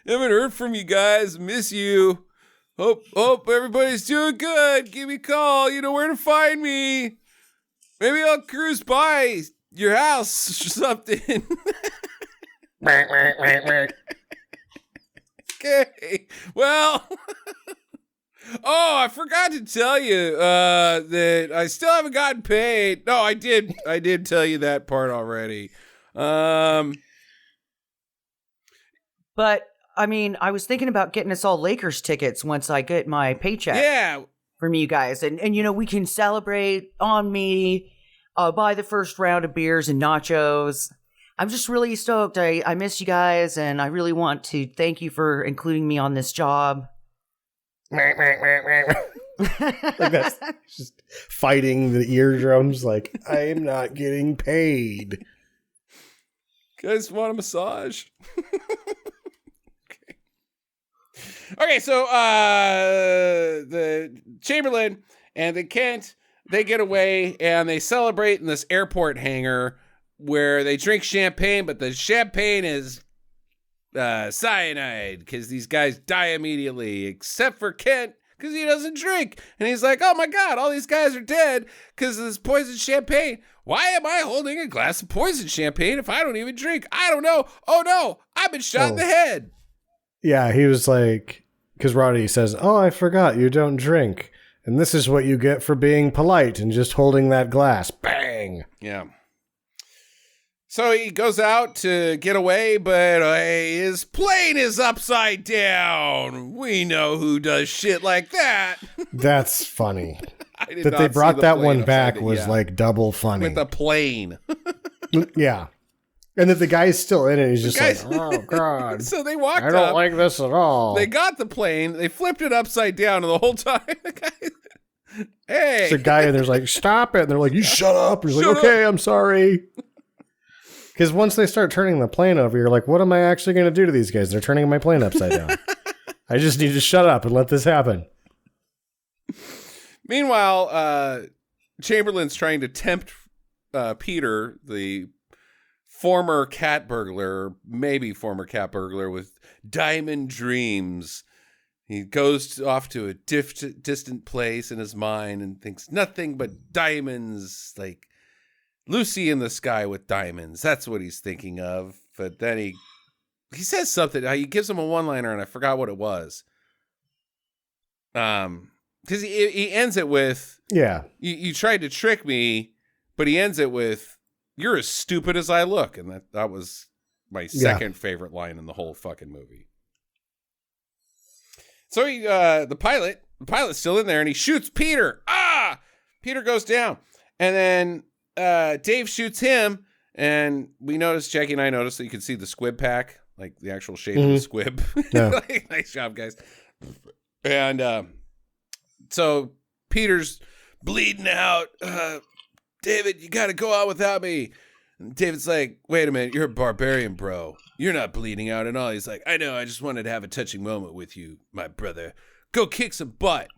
heard from you guys. Miss you. Hope everybody's doing good. Give me a call. You know where to find me. Maybe I'll cruise by your house or something. Okay. Well, I forgot to tell you that I still haven't gotten paid. No, I did tell you that part already. But I mean, I was thinking about getting us all Lakers tickets once I get my paycheck. Yeah. From you guys, and we can celebrate on me, buy the first round of beers and nachos. I'm just really stoked. I miss you guys, and I really want to thank you for including me on this job. Like that's just fighting the eardrums. Like, I'm not getting paid. You guys want a massage? Okay. Okay, so the Chamberlain and the Kent, they get away and they celebrate in this airport hangar where they drink champagne, but the champagne is cyanide because these guys die immediately, except for Kent because he doesn't drink. And he's like, oh my God, all these guys are dead because of this poisoned champagne. Why am I holding a glass of poisoned champagne if I don't even drink? I don't know. Oh no, I've been shot in the head. Yeah, he was like, because Roddy says, oh, I forgot you don't drink. And this is what you get for being polite and just holding that glass. Bang! Yeah. So he goes out to get away, but his plane is upside down. We know who does shit like that. That's funny. That they brought that one back was like double funny. With the plane. Yeah. And that the guy's still in it. He's just like, oh, God. So they walked I don't like this at all. They got the plane. They flipped it upside down, and the whole time, the guy, hey. It's a guy, and there's like, stop it. And they're like, you shut up. And he's like, okay, I'm sorry. Because once they start turning the plane over, you're like, what am I actually going to do to these guys? They're turning my plane upside down. I just need to shut up and let this happen. Meanwhile, Chamberlain's trying to tempt Peter, the former cat burglar, maybe former cat burglar, with diamond dreams. He goes off to a distant place in his mind and thinks nothing but diamonds, like Lucy in the sky with diamonds. That's what he's thinking of. But then he says something. He gives him a one-liner, and I forgot what it was. Because he ends it with, yeah, you tried to trick me, but he ends it with, you're as stupid as I look. And that was my second favorite line in the whole fucking movie. So the pilot's still in there and he shoots Peter. Peter goes down. And then Dave shoots him. And Jackie and I noticed that you could see the squib pack, like the actual shape of the squib. Yeah. Like, nice job, guys. And so Peter's bleeding out. David, you got to go out without me. And David's like, wait a minute, you're a barbarian, bro. You're not bleeding out at all. He's like, I know, I just wanted to have a touching moment with you, my brother. Go kick some butt.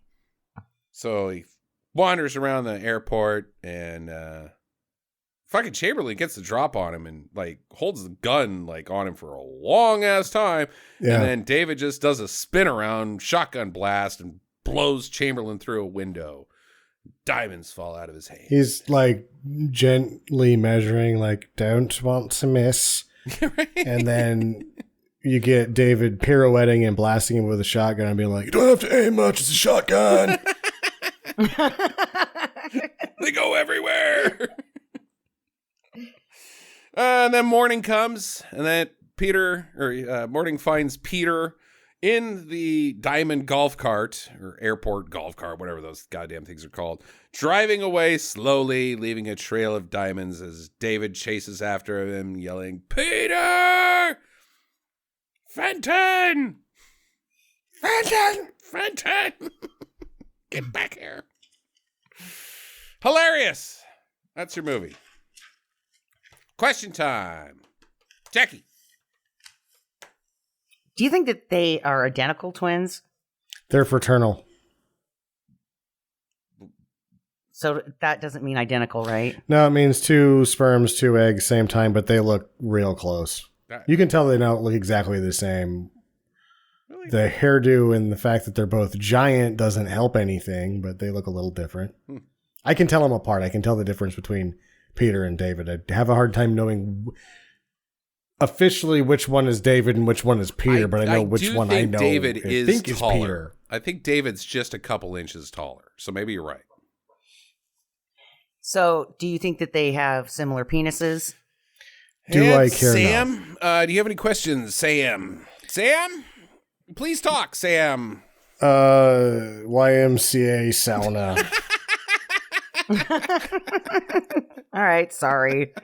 So he wanders around the airport and fucking Chamberlain gets the drop on him and like holds the gun like on him for a long ass time. Yeah. And then David just does a spin around shotgun blast and blows Chamberlain through a window. Diamonds fall out of his hand. He's like gently measuring, like, don't want to miss. Right? And then you get David pirouetting and blasting him with a shotgun and being like, you don't have to aim much, it's a shotgun. They go everywhere. And then morning comes, and then morning finds Peter in the diamond golf cart, or airport golf cart, whatever those goddamn things are called, driving away slowly, leaving a trail of diamonds as David chases after him, yelling, Peter! Fenton! Fenton! Fenton! Get back here. Hilarious. That's your movie. Question time. Jackie. Do you think that they are identical twins? They're fraternal. So that doesn't mean identical, right? No, it means 2 sperms, 2 eggs, same time, but they look real close. You can tell they don't look exactly the same. Really? The hairdo and the fact that they're both giant doesn't help anything, but they look a little different. I can tell them apart. I can tell the difference between Peter and David. I have a hard time knowing officially which one is David and which one is Peter, but I know which one I know. David is taller. Peter. I think David's just a couple inches taller, so maybe you're right. So, do you think that they have similar penises? Do I care? Sam, do you have any questions, Sam? Sam, please talk, Sam. YMCA sauna. All right, sorry.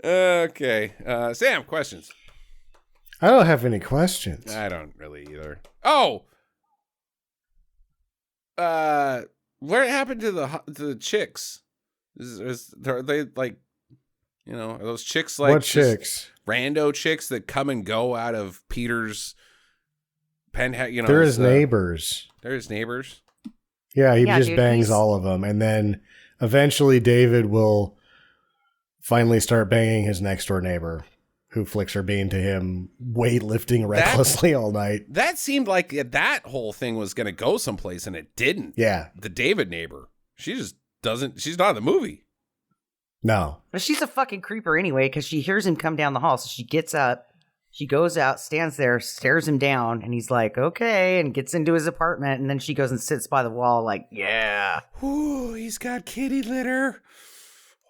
Okay. Sam, questions? I don't have any questions. I don't really either. Oh! What happened to the chicks? Are they like You know, are those chicks like what chicks? Rando chicks that come and go out of Peter's penthouse? You know, They're his neighbors. They're his neighbors. Yeah, he just bangs all of them, and then eventually David will finally start banging his next door neighbor, who flicks her bean to him, weightlifting recklessly all night. That seemed like that whole thing was going to go someplace, and it didn't. Yeah, the David neighbor, she just doesn't. She's not in the movie. No. But she's a fucking creeper anyway, because she hears him come down the hall. So she gets up, she goes out, stands there, stares him down, and he's like, okay, and gets into his apartment. And then she goes and sits by the wall like, yeah. Ooh, he's got kitty litter.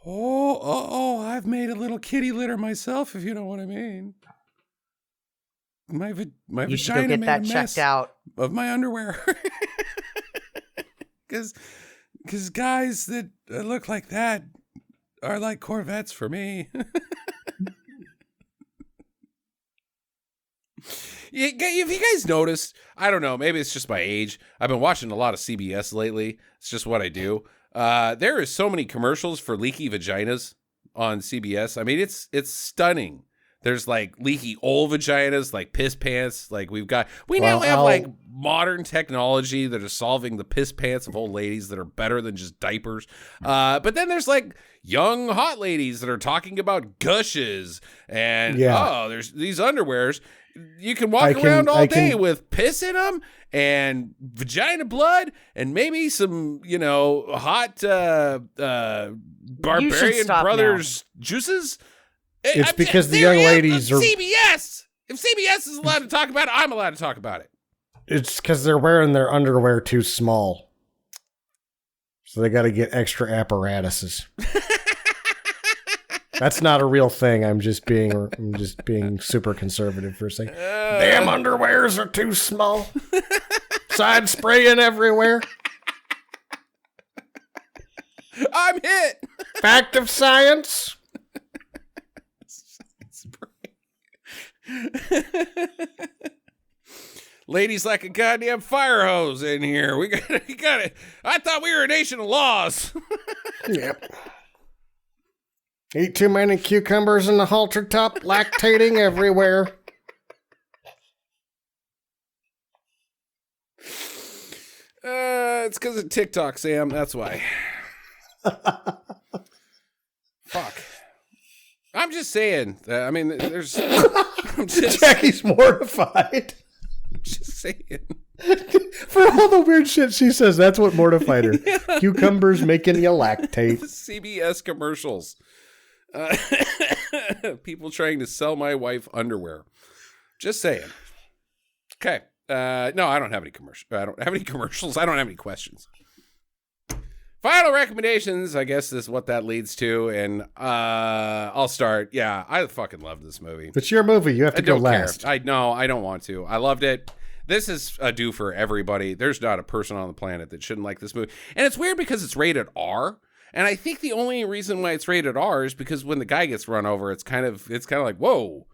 Oh, I've made a little kitty litter myself, if you know what I mean. My you should go vagina get made that a checked mess out of my underwear. Because guys that look like that are like Corvettes for me. If you guys noticed, I don't know, maybe it's just my age. I've been watching a lot of CBS lately. It's just what I do. There is so many commercials for leaky vaginas on CBS. I mean, it's stunning. There's like leaky old vaginas, like piss pants. Like we now have like modern technology that is solving the piss pants of old ladies that are better than just diapers. But then there's like young hot ladies that are talking about gushes and there's these underwears. You can walk around all day with piss in them and vagina blood and maybe some, hot Barbarian Brothers juices. It's because the young ladies are CBS. If CBS is allowed to talk about it, I'm allowed to talk about it. It's because they're wearing their underwear too small, so they got to get extra apparatuses. That's not a real thing. I'm just being super conservative for a second. Damn underwears are too small. Side spraying everywhere. I'm hit. Fact of science. Ladies like a goddamn fire hose in here. We got it. I thought we were a nation of laws. Yep. Eat too many cucumbers in the halter top, lactating everywhere. It's because of TikTok, Sam. That's why. Fuck. I'm just saying. I mean, there's. Jackie's mortified. I'm just saying. For all the weird shit she says, that's what mortified her. Yeah. Cucumbers making you lactate. CBS commercials. People trying to sell my wife underwear. Just saying. Okay. No, I don't have any commercials. I don't have any commercials. I don't have any questions. Final recommendations, I guess, is what that leads to, and I'll start. Yeah, I fucking love this movie. It's your movie. You have to go last. I don't want to. I loved it. This is a do for everybody. There's not a person on the planet that shouldn't like this movie. And it's weird because it's rated R, and I think the only reason why it's rated R is because when the guy gets run over, it's kind of like, whoa,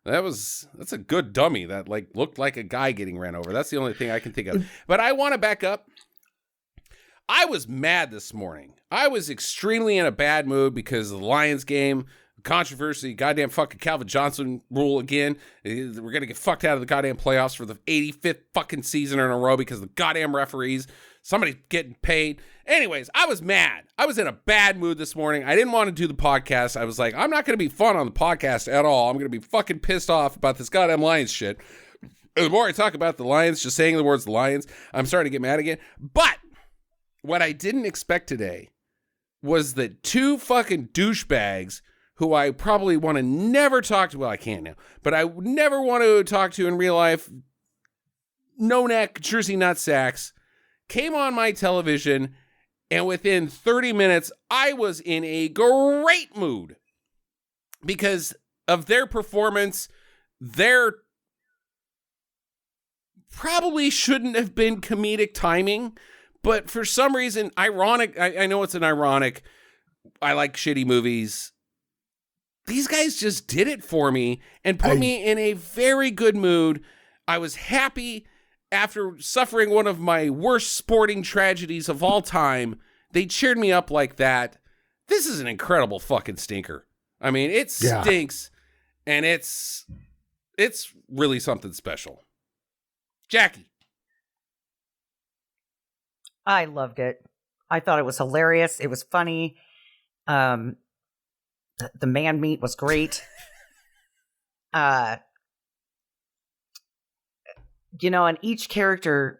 that's a good dummy that like looked like a guy getting ran over. That's the only thing I can think of. But I want to back up. I was mad this morning. I was extremely in a bad mood because of the Lions game, controversy, goddamn fucking Calvin Johnson rule again. We're going to get fucked out of the goddamn playoffs for the 85th fucking season in a row because of the goddamn referees. Somebody's getting paid. Anyways, I was mad. I was in a bad mood this morning. I didn't want to do the podcast. I was like, I'm not going to be fun on the podcast at all. I'm going to be fucking pissed off about this goddamn Lions shit. And the more I talk about the Lions, just saying the words Lions, I'm starting to get mad again. But what I didn't expect today was that two fucking douchebags who I probably want to never talk to, well, I can't now, but I would never want to talk to in real life, no-neck Jersey nutsacks, came on my television, and within 30 minutes, I was in a great mood because of their performance. Their probably shouldn't have been comedic timing, but for some reason, ironic, I know it's an ironic, I like shitty movies. These guys just did it for me and put me in a very good mood. I was happy after suffering one of my worst sporting tragedies of all time. They cheered me up like that. This is an incredible fucking stinker. I mean, it stinks, and it's really something special. Jackie. I loved it. I thought it was hilarious. It was funny. The man meat was great. And each character,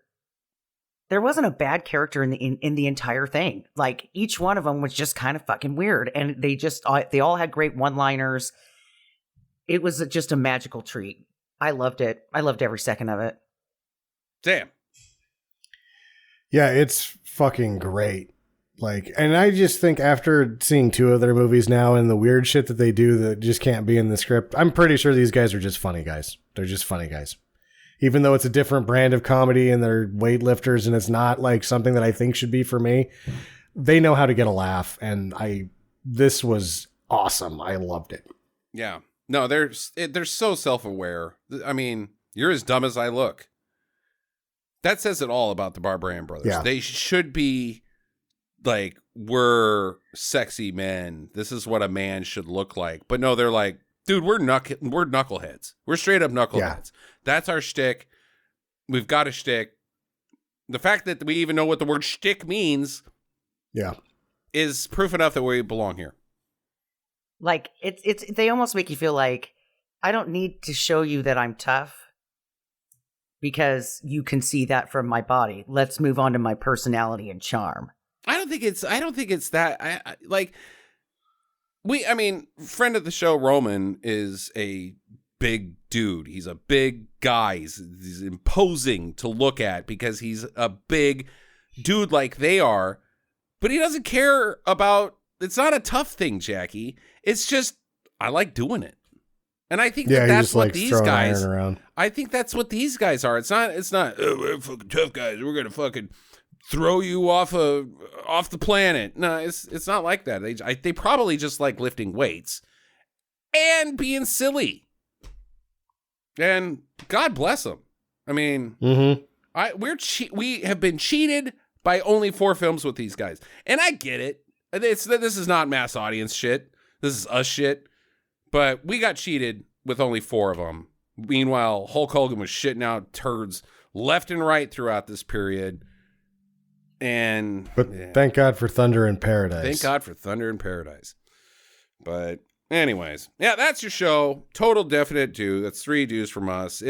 there wasn't a bad character in the entire thing. Like, each one of them was just kind of fucking weird, and they all had great one-liners. It was just a magical treat. I loved it. I loved every second of it. Damn. Yeah, it's fucking great. Like, and I just think after seeing 2 of their movies now and the weird shit that they do that just can't be in the script, I'm pretty sure these guys are just funny guys. They're just funny guys. Even though it's a different brand of comedy and they're weightlifters and it's not like something that I think should be for me, they know how to get a laugh. And this was awesome. I loved it. Yeah. No, they're so self-aware. I mean, you're as dumb as I look. That says it all about the Barbarian Brothers. Yeah. They should be like, we're sexy men. This is what a man should look like. But no, they're like, dude, we're knuckleheads. We're straight up knuckleheads. Yeah. That's our shtick. We've got a shtick. The fact that we even know what the word shtick means, is proof enough that we belong here. Like, it's they almost make you feel like, I don't need to show you that I'm tough because you can see that from my body. Let's move on to my personality and charm. I don't think it's that. I mean, friend of the show, Roman, is a big dude. He's a big guy. He's imposing to look at because he's a big dude like they are. But he doesn't care about, it's not a tough thing, Jackie. It's just, I like doing it. And I think that's what these guys, I think that's what these guys are. It's not, oh, we're fucking tough guys. We're going to fucking throw you off the planet. No, it's not like that. They probably just like lifting weights and being silly. And God bless them. I mean, we have been cheated by only 4 films with these guys, and I get it. This is not mass audience shit. This is us shit. But we got cheated with only 4 of them. Meanwhile, Hulk Hogan was shitting out turds left and right throughout this period. But thank God for Thunder in Paradise. Thank God for Thunder in Paradise. But anyways, yeah, that's your show. Total definite do. That's 3 do's from us.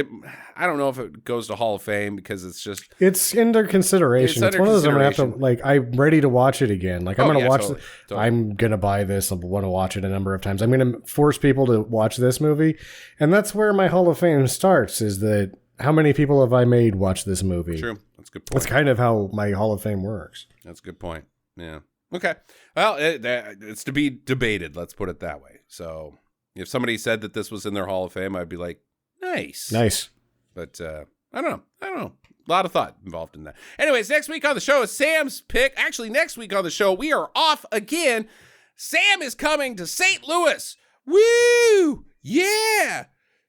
I don't know if it goes to Hall of Fame because it's under consideration. It's one of those I'm gonna have to I'm ready to watch it again. Like, I'm gonna watch it. I'm gonna buy this. I want to watch it a number of times. I'm gonna force people to watch this movie, and that's where my Hall of Fame starts. Is that how many people have I made watch this movie? True. That's a good point. That's kind of how my Hall of Fame works. That's a good point. Yeah. Okay. Well, it's to be debated. Let's put it that way. So if somebody said that this was in their Hall of Fame, I'd be like, nice. But I don't know. A lot of thought involved in that. Anyways, next week on the show is Sam's pick. Actually, next week on the show, we are off again. Sam is coming to St. Louis. Woo! Yeah!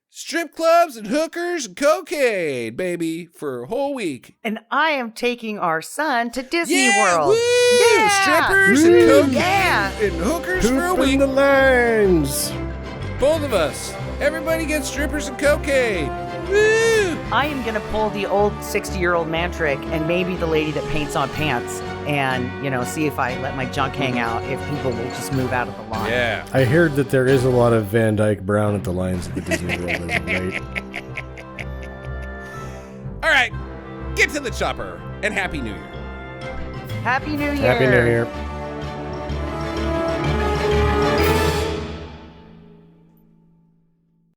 Strip clubs and hookers and cocaine, baby, for a whole week. And I am taking our son to Disney World. Woo! Yeah! Strippers and cocaine and hookers for a week. The lines. Both of us. Everybody gets strippers and cocaine. Woo! I am going to pull the old 60-year-old man trick and maybe the lady that paints on pants and, see if I let my junk hang out, if people will just move out of the line. Yeah. I heard that there is a lot of Van Dyke Brown at the lines at the Disney World as of late. All right. Get to the chopper and Happy New Year. Happy New Year. Happy New Year.